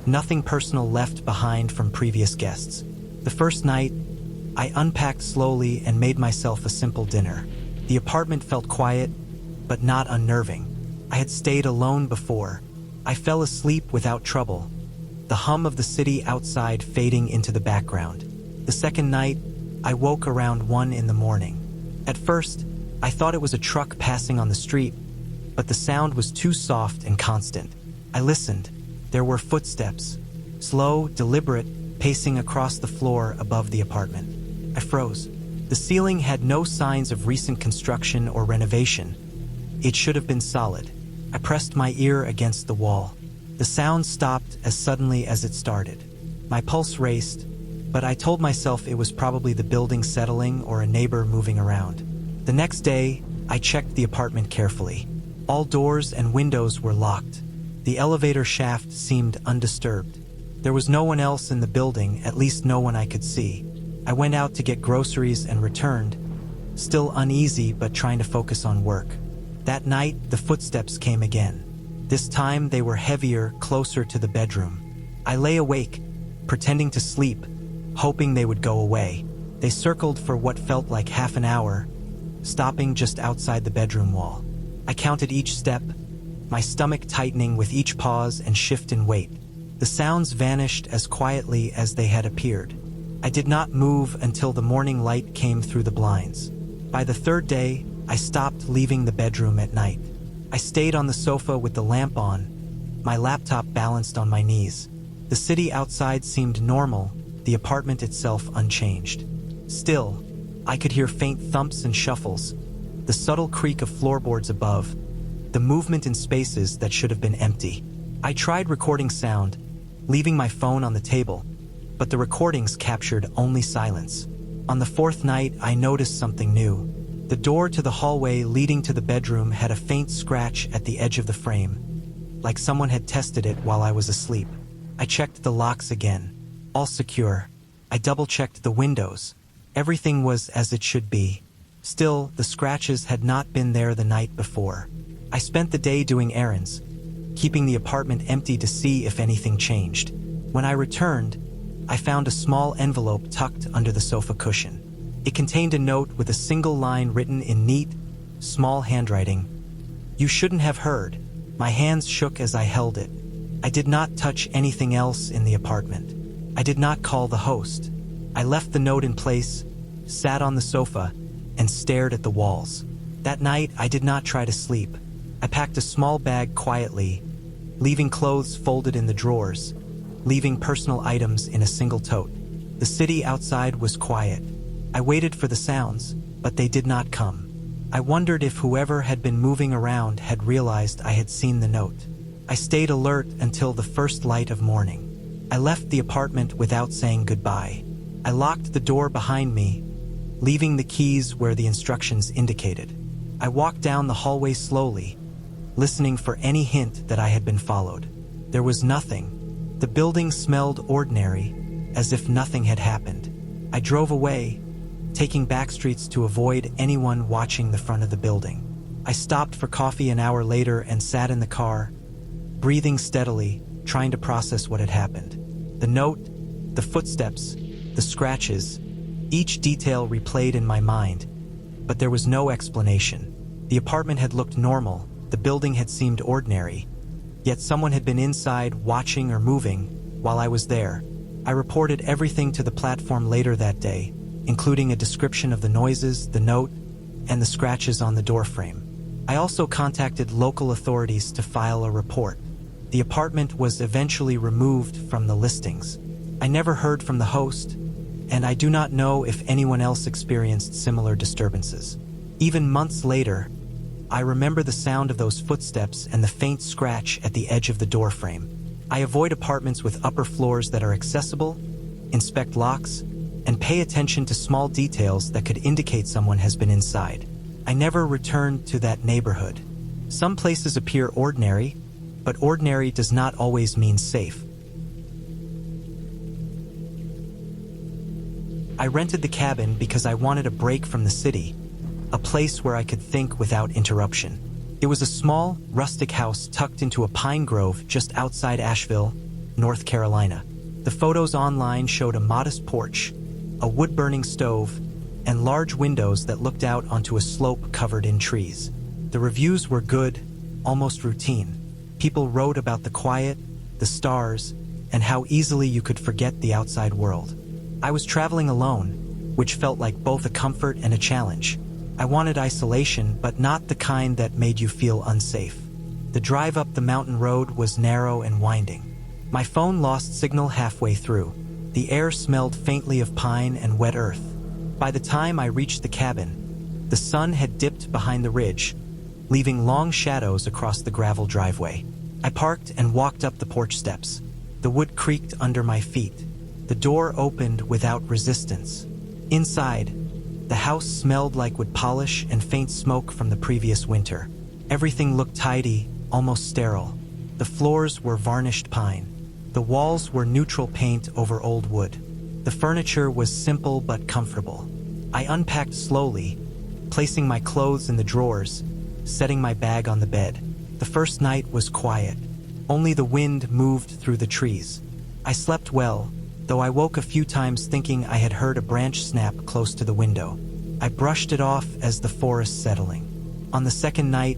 A: nothing personal left behind from previous guests. The first night, I unpacked slowly and made myself a simple dinner. The apartment felt quiet, but not unnerving. I had stayed alone before. I fell asleep without trouble, the hum of the city outside fading into the background. The second night, I woke around 1 in the morning. At first, I thought it was a truck passing on the street, but the sound was too soft and constant. I listened. There were footsteps, slow, deliberate, pacing across the floor above the apartment. I froze. The ceiling had no signs of recent construction or renovation. It should have been solid. I pressed my ear against the wall. The sound stopped as suddenly as it started. My pulse raced, but I told myself it was probably the building settling or a neighbor moving around. The next day, I checked the apartment carefully. All doors and windows were locked. The elevator shaft seemed undisturbed. There was no one else in the building, at least no one I could see. I went out to get groceries and returned, still uneasy but trying to focus on work. That night, the footsteps came again. This time, they were heavier, closer to the bedroom. I lay awake, pretending to sleep, hoping they would go away. They circled for what felt like half an hour, stopping just outside the bedroom wall. I counted each step, my stomach tightening with each pause and shift in weight. The sounds vanished as quietly as they had appeared. I did not move until the morning light came through the blinds. By the third day, I stopped leaving the bedroom at night. I stayed on the sofa with the lamp on, my laptop balanced on my knees. The city outside seemed normal, the apartment itself unchanged. Still, I could hear faint thumps and shuffles, the subtle creak of floorboards above, the movement in spaces that should have been empty. I tried recording sound, leaving my phone on the table, but the recordings captured only silence. On the fourth night, I noticed something new. The door to the hallway leading to the bedroom had a faint scratch at the edge of the frame, like someone had tested it while I was asleep. I checked the locks again. All secure. I double-checked the windows. Everything was as it should be. Still, the scratches had not been there the night before. I spent the day doing errands, keeping the apartment empty to see if anything changed. When I returned, I found a small envelope tucked under the sofa cushion. It contained a note with a single line written in neat, small handwriting. "You shouldn't have heard." My hands shook as I held it. I did not touch anything else in the apartment. I did not call the host. I left the note in place, sat on the sofa, and stared at the walls. That night, I did not try to sleep. I packed a small bag quietly, leaving clothes folded in the drawers, leaving personal items in a single tote. The city outside was quiet. I waited for the sounds, but they did not come. I wondered if whoever had been moving around had realized I had seen the note. I stayed alert until the first light of morning. I left the apartment without saying goodbye. I locked the door behind me, leaving the keys where the instructions indicated. I walked down the hallway slowly, listening for any hint that I had been followed. There was nothing. The building smelled ordinary, as if nothing had happened. I drove away, taking back streets to avoid anyone watching the front of the building. I stopped for coffee an hour later and sat in the car, breathing steadily, trying to process what had happened. The note, the footsteps, the scratches, each detail replayed in my mind, but there was no explanation. The apartment had looked normal, the building had seemed ordinary, yet someone had been inside watching or moving while I was there. I reported everything to the platform later that day, including a description of the noises, the note, and the scratches on the doorframe. I also contacted local authorities to file a report. The apartment was eventually removed from the listings. I never heard from the host, and I do not know if anyone else experienced similar disturbances. Even months later, I remember the sound of those footsteps and the faint scratch at the edge of the doorframe. I avoid apartments with upper floors that are accessible, inspect locks, and pay attention to small details that could indicate someone has been inside. I never returned to that neighborhood. Some places appear ordinary, but ordinary does not always mean safe. I rented the cabin because I wanted a break from the city, a place where I could think without interruption. It was a small, rustic house tucked into a pine grove just outside Asheville, North Carolina. The photos online showed a modest porch, a wood-burning stove, and large windows that looked out onto a slope covered in trees. The reviews were good, almost routine. People wrote about the quiet, the stars, and how easily you could forget the outside world. I was traveling alone, which felt like both a comfort and a challenge. I wanted isolation, but not the kind that made you feel unsafe. The drive up the mountain road was narrow and winding. My phone lost signal halfway through. The air smelled faintly of pine and wet earth. By the time I reached the cabin, the sun had dipped behind the ridge, leaving long shadows across the gravel driveway. I parked and walked up the porch steps. The wood creaked under my feet. The door opened without resistance. Inside, the house smelled like wood polish and faint smoke from the previous winter. Everything looked tidy, almost sterile. The floors were varnished pine. The walls were neutral paint over old wood. The furniture was simple but comfortable. I unpacked slowly, placing my clothes in the drawers, setting my bag on the bed. The first night was quiet. Only the wind moved through the trees. I slept well, though I woke a few times thinking I had heard a branch snap close to the window. I brushed it off as the forest settling. On the second night,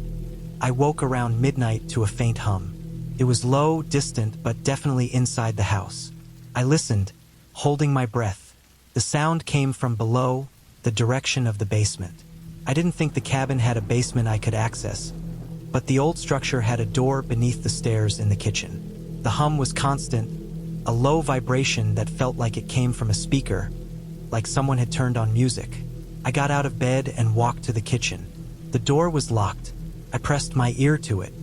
A: I woke around midnight to a faint hum. It was low, distant, but definitely inside the house. I listened, holding my breath. The sound came from below, the direction of the basement. I didn't think the cabin had a basement I could access, but the old structure had a door beneath the stairs in the kitchen. The hum was constant, a low vibration that felt like it came from a speaker, like someone had turned on music. I got out of bed and walked to the kitchen. The door was locked. I pressed my ear to it.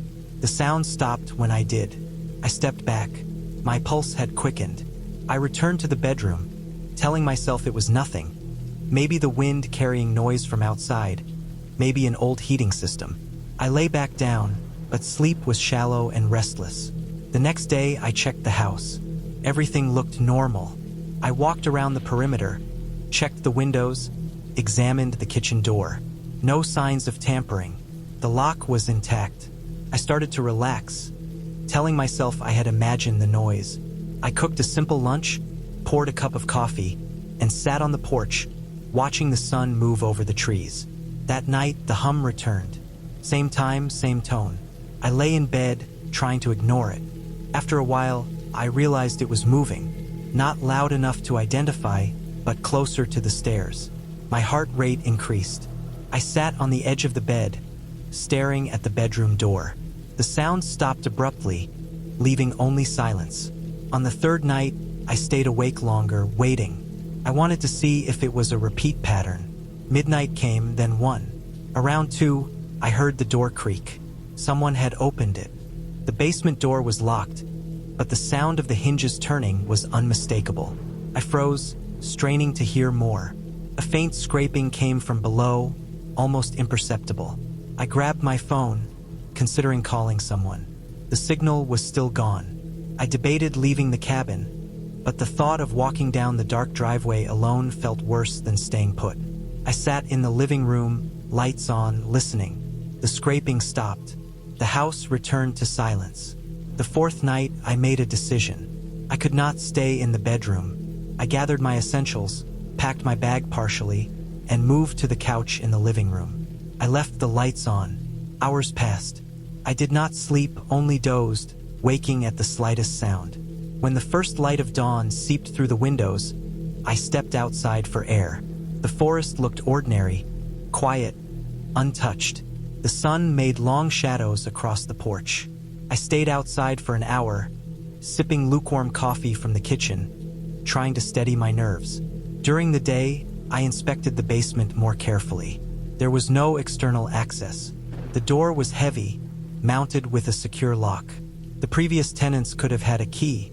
A: The sound stopped when I did. I stepped back. My pulse had quickened. I returned to the bedroom, telling myself it was nothing. Maybe the wind carrying noise from outside. Maybe an old heating system. I lay back down, but sleep was shallow and restless. The next day, I checked the house. Everything looked normal. I walked around the perimeter, checked the windows, examined the kitchen door. No signs of tampering. The lock was intact. I started to relax, telling myself I had imagined the noise. I cooked a simple lunch, poured a cup of coffee, and sat on the porch, watching the sun move over the trees. That night, the hum returned. Same time, same tone. I lay in bed, trying to ignore it. After a while, I realized it was moving, not loud enough to identify, but closer to the stairs. My heart rate increased. I sat on the edge of the bed, staring at the bedroom door. The sound stopped abruptly, leaving only silence. On the third night, I stayed awake longer, waiting. I wanted to see if it was a repeat pattern. Midnight came, then 1. Around 2, I heard the door creak. Someone had opened it. The basement door was locked, but the sound of the hinges turning was unmistakable. I froze, straining to hear more. A faint scraping came from below, almost imperceptible. I grabbed my phone, considering calling someone. The signal was still gone. I debated leaving the cabin, but the thought of walking down the dark driveway alone felt worse than staying put. I sat in the living room, lights on, listening. The scraping stopped. The house returned to silence. The fourth night, I made a decision. I could not stay in the bedroom. I gathered my essentials, packed my bag partially, and moved to the couch in the living room. I left the lights on. Hours passed. I did not sleep, only dozed, waking at the slightest sound. When the first light of dawn seeped through the windows, I stepped outside for air. The forest looked ordinary, quiet, untouched. The sun made long shadows across the porch. I stayed outside for an hour, sipping lukewarm coffee from the kitchen, trying to steady my nerves. During the day, I inspected the basement more carefully. There was no external access. The door was heavy, mounted with a secure lock. The previous tenants could have had a key,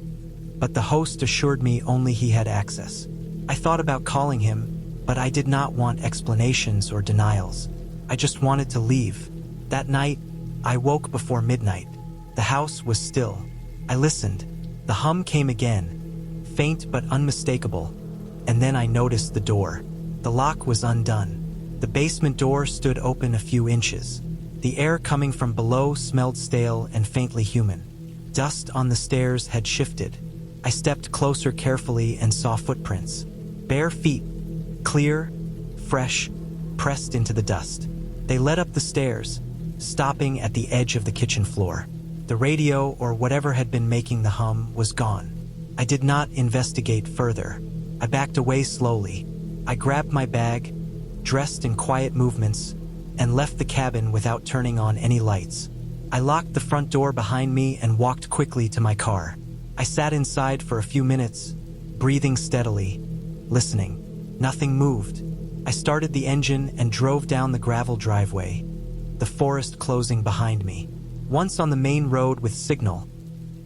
A: but the host assured me only he had access. I thought about calling him, but I did not want explanations or denials. I just wanted to leave. That night, I woke before midnight. The house was still. I listened. The hum came again, faint but unmistakable, and then I noticed the door. The lock was undone. The basement door stood open a few inches. The air coming from below smelled stale and faintly human. Dust on the stairs had shifted. I stepped closer carefully and saw footprints. Bare feet, clear, fresh, pressed into the dust. They led up the stairs, stopping at the edge of the kitchen floor. The radio, or whatever had been making the hum, was gone. I did not investigate further. I backed away slowly. I grabbed my bag, dressed in quiet movements, and left the cabin without turning on any lights. I locked the front door behind me and walked quickly to my car. I sat inside for a few minutes, breathing steadily, listening. Nothing moved. I started the engine and drove down the gravel driveway, the forest closing behind me. Once on the main road with signal,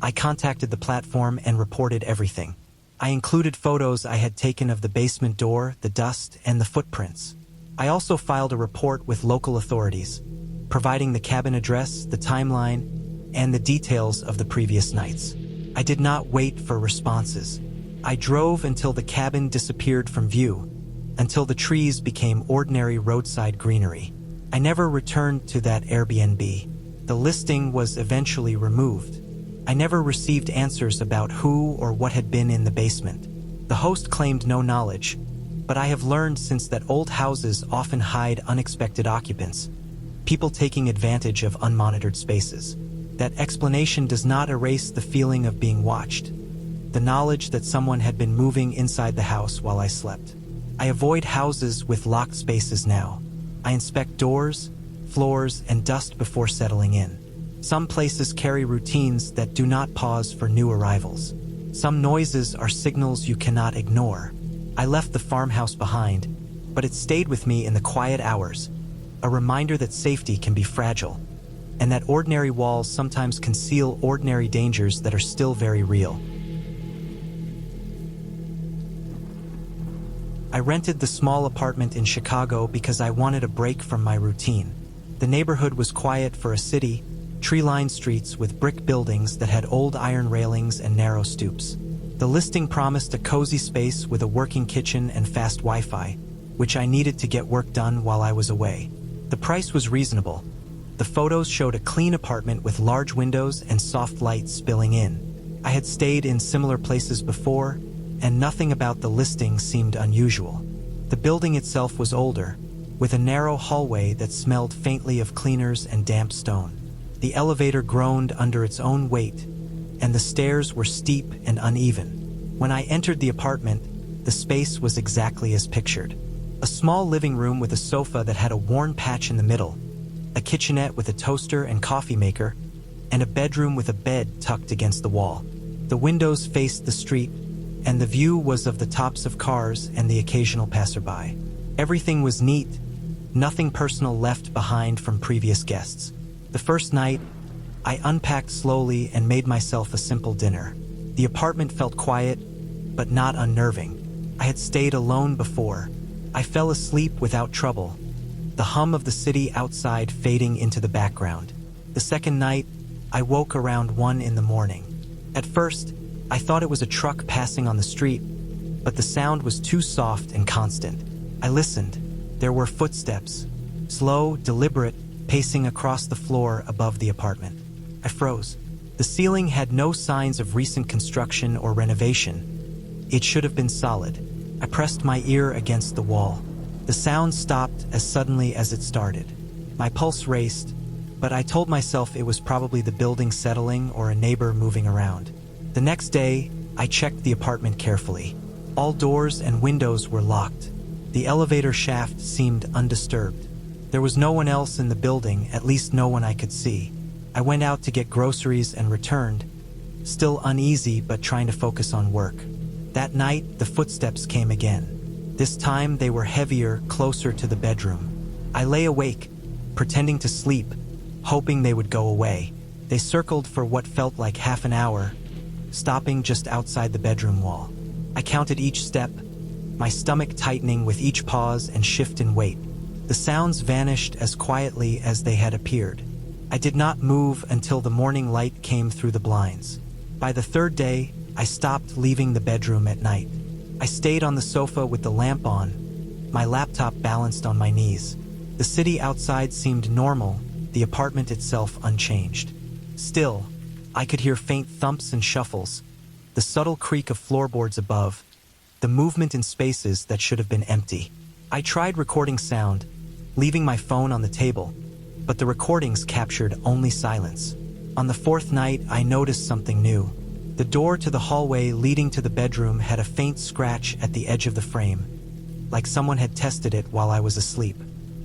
A: I contacted the platform and reported everything. I included photos I had taken of the basement door, the dust, and the footprints. I also filed a report with local authorities, providing the cabin address, the timeline, and the details of the previous nights. I did not wait for responses. I drove until the cabin disappeared from view, until the trees became ordinary roadside greenery. I never returned to that Airbnb. The listing was eventually removed. I never received answers about who or what had been in the basement. The host claimed no knowledge, but I have learned since that old houses often hide unexpected occupants, people taking advantage of unmonitored spaces. That explanation does not erase the feeling of being watched, the knowledge that someone had been moving inside the house while I slept. I avoid houses with locked spaces now. I inspect doors, floors, and dust before settling in. Some places carry routines that do not pause for new arrivals. Some noises are signals you cannot ignore. I left the farmhouse behind, but it stayed with me in the quiet hours, a reminder that safety can be fragile, and that ordinary walls sometimes conceal ordinary dangers that are still very real. I rented the small apartment in Chicago because I wanted a break from my routine. The neighborhood was quiet for a city, tree-lined streets with brick buildings that had old iron railings and narrow stoops. The listing promised a cozy space with a working kitchen and fast Wi-Fi, which I needed to get work done while I was away. The price was reasonable. The photos showed a clean apartment with large windows and soft light spilling in. I had stayed in similar places before, and nothing about the listing seemed unusual. The building itself was older, with a narrow hallway that smelled faintly of cleaners and damp stone. The elevator groaned under its own weight, and the stairs were steep and uneven. When I entered the apartment, the space was exactly as pictured. A small living room with a sofa that had a worn patch in the middle, a kitchenette with a toaster and coffee maker, and a bedroom with a bed tucked against the wall. The windows faced the street, and the view was of the tops of cars and the occasional passerby. Everything was neat, nothing personal left behind from previous guests. The first night, I unpacked slowly and made myself a simple dinner. The apartment felt quiet, but not unnerving. I had stayed alone before. I fell asleep without trouble, the hum of the city outside fading into the background. The second night, I woke around 1 in the morning. At first, I thought it was a truck passing on the street, but the sound was too soft and constant. I listened. There were footsteps, slow, deliberate, pacing across the floor above the apartment. I froze. The ceiling had no signs of recent construction or renovation. It should have been solid. I pressed my ear against the wall. The sound stopped as suddenly as it started. My pulse raced, but I told myself it was probably the building settling or a neighbor moving around. The next day, I checked the apartment carefully. All doors and windows were locked. The elevator shaft seemed undisturbed. There was no one else in the building, at least no one I could see. I went out to get groceries and returned, still uneasy but trying to focus on work. That night, the footsteps came again. This time, they were heavier, closer to the bedroom. I lay awake, pretending to sleep, hoping they would go away. They circled for what felt like half an hour, stopping just outside the bedroom wall. I counted each step, my stomach tightening with each pause and shift in weight. The sounds vanished as quietly as they had appeared. I did not move until the morning light came through the blinds. By the third day, I stopped leaving the bedroom at night. I stayed on the sofa with the lamp on, my laptop balanced on my knees. The city outside seemed normal, the apartment itself unchanged. Still, I could hear faint thumps and shuffles, the subtle creak of floorboards above, the movement in spaces that should have been empty. I tried recording sound, leaving my phone on the table, but the recordings captured only silence. On the fourth night, I noticed something new. The door to the hallway leading to the bedroom had a faint scratch at the edge of the frame, like someone had tested it while I was asleep.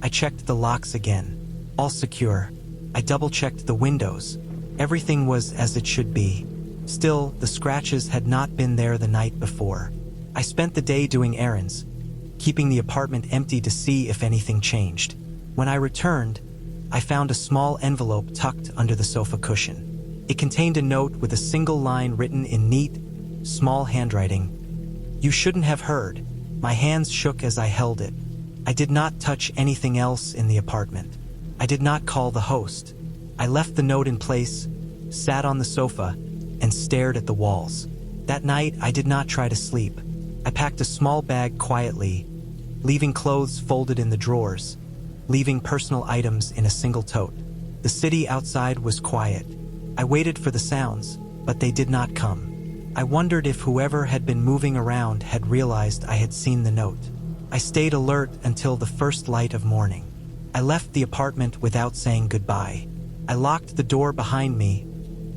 A: I checked the locks again. All secure. I double-checked the windows. Everything was as it should be. Still, the scratches had not been there the night before. I spent the day doing errands, keeping the apartment empty to see if anything changed. When I returned, I found a small envelope tucked under the sofa cushion. It contained a note with a single line written in neat, small handwriting. "You shouldn't have heard." My hands shook as I held it. I did not touch anything else in the apartment. I did not call the host. I left the note in place, sat on the sofa, and stared at the walls. That night, I did not try to sleep. I packed a small bag quietly, leaving clothes folded in the drawers, leaving personal items in a single tote. The city outside was quiet. I waited for the sounds, but they did not come. I wondered if whoever had been moving around had realized I had seen the note. I stayed alert until the first light of morning. I left the apartment without saying goodbye. I locked the door behind me,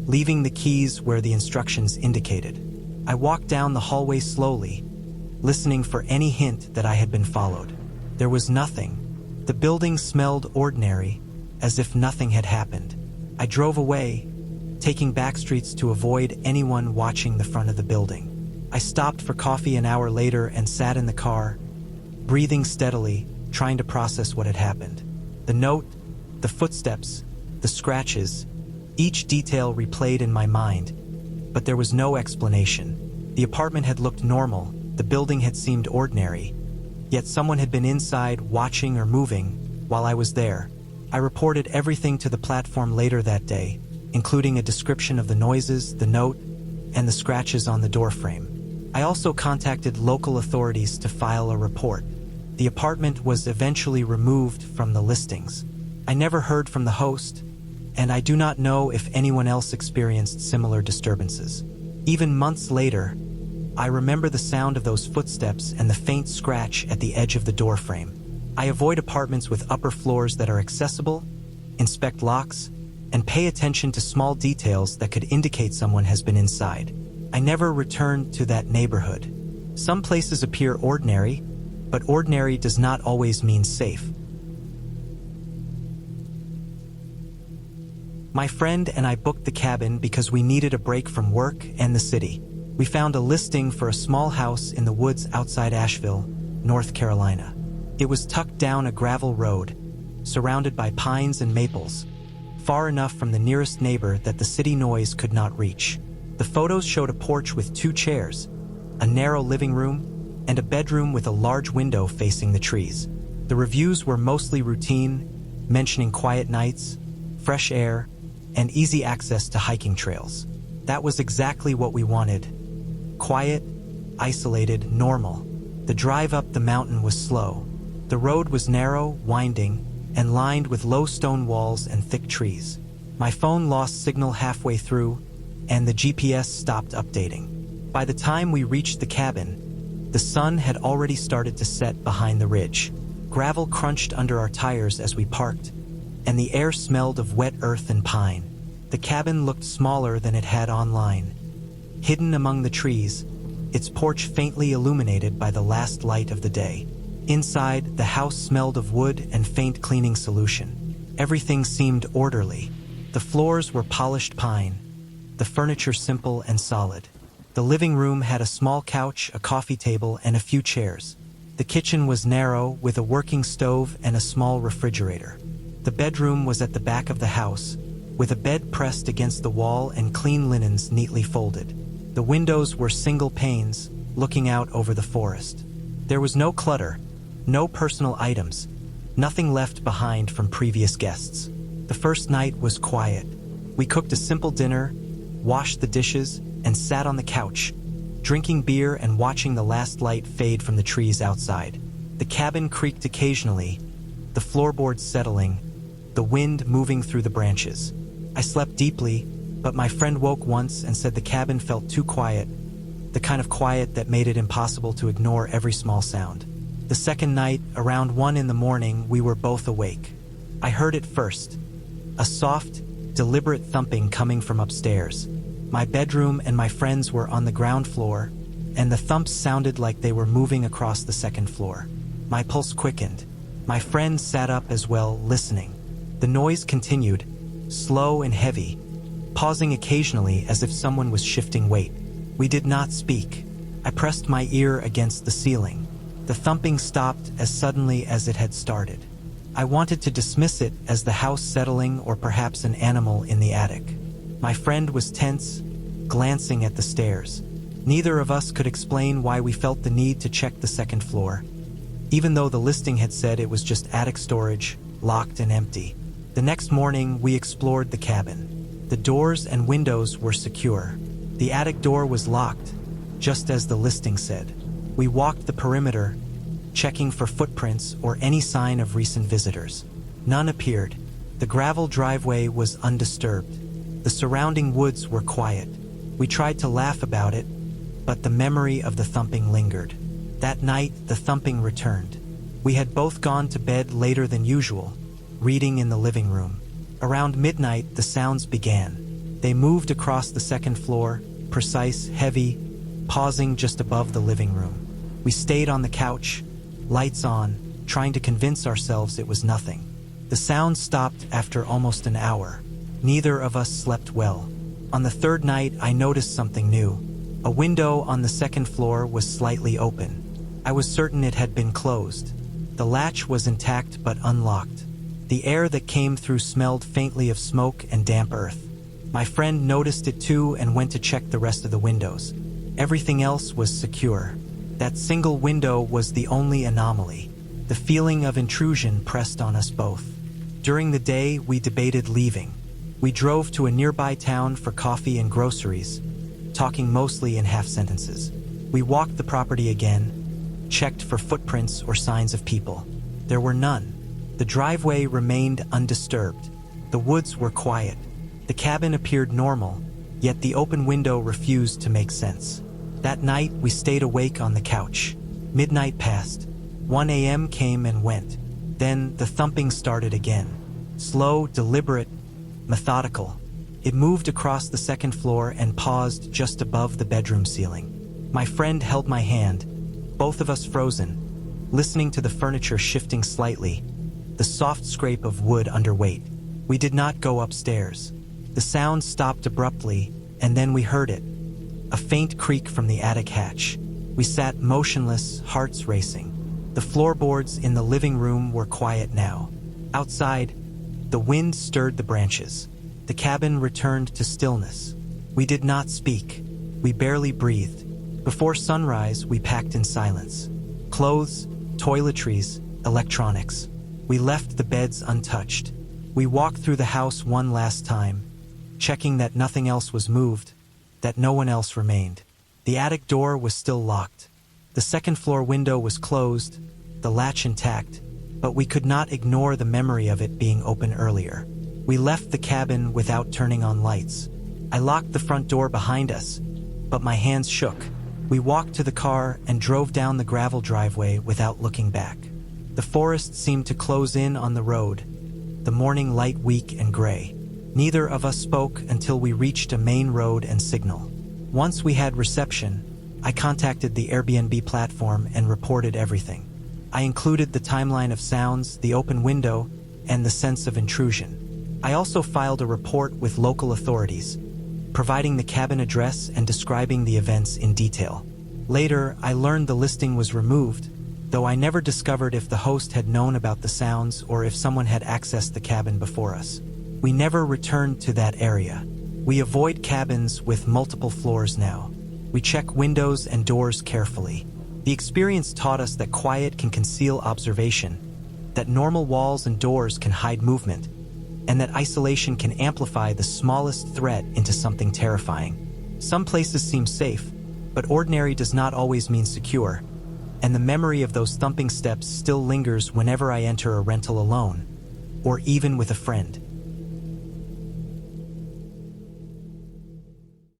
A: leaving the keys where the instructions indicated. I walked down the hallway slowly, listening for any hint that I had been followed. There was nothing. The building smelled ordinary, as if nothing had happened. I drove away, taking back streets to avoid anyone watching the front of the building. I stopped for coffee an hour later and sat in the car, breathing steadily, trying to process what had happened. The note, the footsteps, the scratches, each detail replayed in my mind, but there was no explanation. The apartment had looked normal, the building had seemed ordinary, yet someone had been inside watching or moving while I was there. I reported everything to the platform later that day, including a description of the noises, the note, and the scratches on the doorframe. I also contacted local authorities to file a report. The apartment was eventually removed from the listings. I never heard from the host, and I do not know if anyone else experienced similar disturbances. Even months later, I remember the sound of those footsteps and the faint scratch at the edge of the doorframe. I avoid apartments with upper floors that are accessible, inspect locks, and pay attention to small details that could indicate someone has been inside. I never returned to that neighborhood. Some places appear ordinary, but ordinary does not always mean safe. My friend and I booked the cabin because we needed a break from work and the city. We found a listing for a small house in the woods outside Asheville, North Carolina. It was tucked down a gravel road, surrounded by pines and maples, far enough from the nearest neighbor that the city noise could not reach. The photos showed a porch with 2 chairs, a narrow living room, and a bedroom with a large window facing the trees. The reviews were mostly routine, mentioning quiet nights, fresh air, and easy access to hiking trails. That was exactly what we wanted. Quiet, isolated, normal. The drive up the mountain was slow. The road was narrow, winding, and lined with low stone walls and thick trees. My phone lost signal halfway through, and the GPS stopped updating. By the time we reached the cabin, the sun had already started to set behind the ridge. Gravel crunched under our tires as we parked, and the air smelled of wet earth and pine. The cabin looked smaller than it had online. Hidden among the trees, its porch faintly illuminated by the last light of the day. Inside, the house smelled of wood and faint cleaning solution. Everything seemed orderly. The floors were polished pine, the furniture simple and solid. The living room had a small couch, a coffee table, and a few chairs. The kitchen was narrow, with a working stove and a small refrigerator. The bedroom was at the back of the house, with a bed pressed against the wall and clean linens neatly folded. The windows were single panes, looking out over the forest. There was no clutter, no personal items, nothing left behind from previous guests. The first night was quiet. We cooked a simple dinner, washed the dishes, and sat on the couch, drinking beer and watching the last light fade from the trees outside. The cabin creaked occasionally, the floorboards settling, the wind moving through the branches. I slept deeply, but my friend woke once and said the cabin felt too quiet, the kind of quiet that made it impossible to ignore every small sound. The second night, around 1 in the morning, we were both awake. I heard it first, a soft, deliberate thumping coming from upstairs. My bedroom and my friends were on the ground floor, and the thumps sounded like they were moving across the second floor. My pulse quickened. My friend sat up as well, listening. The noise continued, slow and heavy, pausing occasionally as if someone was shifting weight. We did not speak. I pressed my ear against the ceiling. The thumping stopped as suddenly as it had started. I wanted to dismiss it as the house settling or perhaps an animal in the attic. My friend was tense, glancing at the stairs. Neither of us could explain why we felt the need to check the second floor, even though the listing had said it was just attic storage, locked and empty. The next morning, we explored the cabin. The doors and windows were secure. The attic door was locked, just as the listing said. We walked the perimeter, checking for footprints or any sign of recent visitors. None appeared. The gravel driveway was undisturbed. The surrounding woods were quiet. We tried to laugh about it, but the memory of the thumping lingered. That night, the thumping returned. We had both gone to bed later than usual, reading in the living room. Around midnight, the sounds began. They moved across the second floor, precise, heavy, pausing just above the living room. We stayed on the couch, lights on, trying to convince ourselves it was nothing. The sound stopped after almost an hour. Neither of us slept well. On the third night, I noticed something new. A window on the second floor was slightly open. I was certain it had been closed. The latch was intact but unlocked. The air that came through smelled faintly of smoke and damp earth. My friend noticed it too and went to check the rest of the windows. Everything else was secure. That single window was the only anomaly. The feeling of intrusion pressed on us both. During the day, we debated leaving. We drove to a nearby town for coffee and groceries, talking mostly in half sentences. We walked the property again, checked for footprints or signs of people. There were none. The driveway remained undisturbed. The woods were quiet. The cabin appeared normal, yet the open window refused to make sense. That night, we stayed awake on the couch. Midnight passed. 1 a.m. came and went. Then the thumping started again. Slow, deliberate, methodical. It moved across the second floor and paused just above the bedroom ceiling. My friend held my hand, both of us frozen, listening to the furniture shifting slightly, the soft scrape of wood underweight. We did not go upstairs. The sound stopped abruptly, and then we heard it. A faint creak from the attic hatch. We sat motionless, hearts racing. The floorboards in the living room were quiet now. Outside, the wind stirred the branches. The cabin returned to stillness. We did not speak. We barely breathed. Before sunrise, we packed in silence. Clothes, toiletries, electronics. We left the beds untouched. We walked through the house one last time, checking that nothing else was moved, that no one else remained. The attic door was still locked. The second floor window was closed, the latch intact, but we could not ignore the memory of it being open earlier. We left the cabin without turning on lights. I locked the front door behind us, but my hands shook. We walked to the car and drove down the gravel driveway without looking back. The forest seemed to close in on the road, the morning light weak and gray. Neither of us spoke until we reached a main road and signal. Once we had reception, I contacted the Airbnb platform and reported everything. I included the timeline of sounds, the open window, and the sense of intrusion. I also filed a report with local authorities, providing the cabin address and describing the events in detail. Later, I learned the listing was removed, though I never discovered if the host had known about the sounds or if someone had accessed the cabin before us. We never returned to that area. We avoid cabins with multiple floors now. We check windows and doors carefully. The experience taught us that quiet can conceal observation, that normal walls and doors can hide movement, and that isolation can amplify the smallest threat into something terrifying. Some places seem safe, but ordinary does not always mean secure, and the memory of those thumping steps still lingers whenever I enter a rental alone. or even with a friend.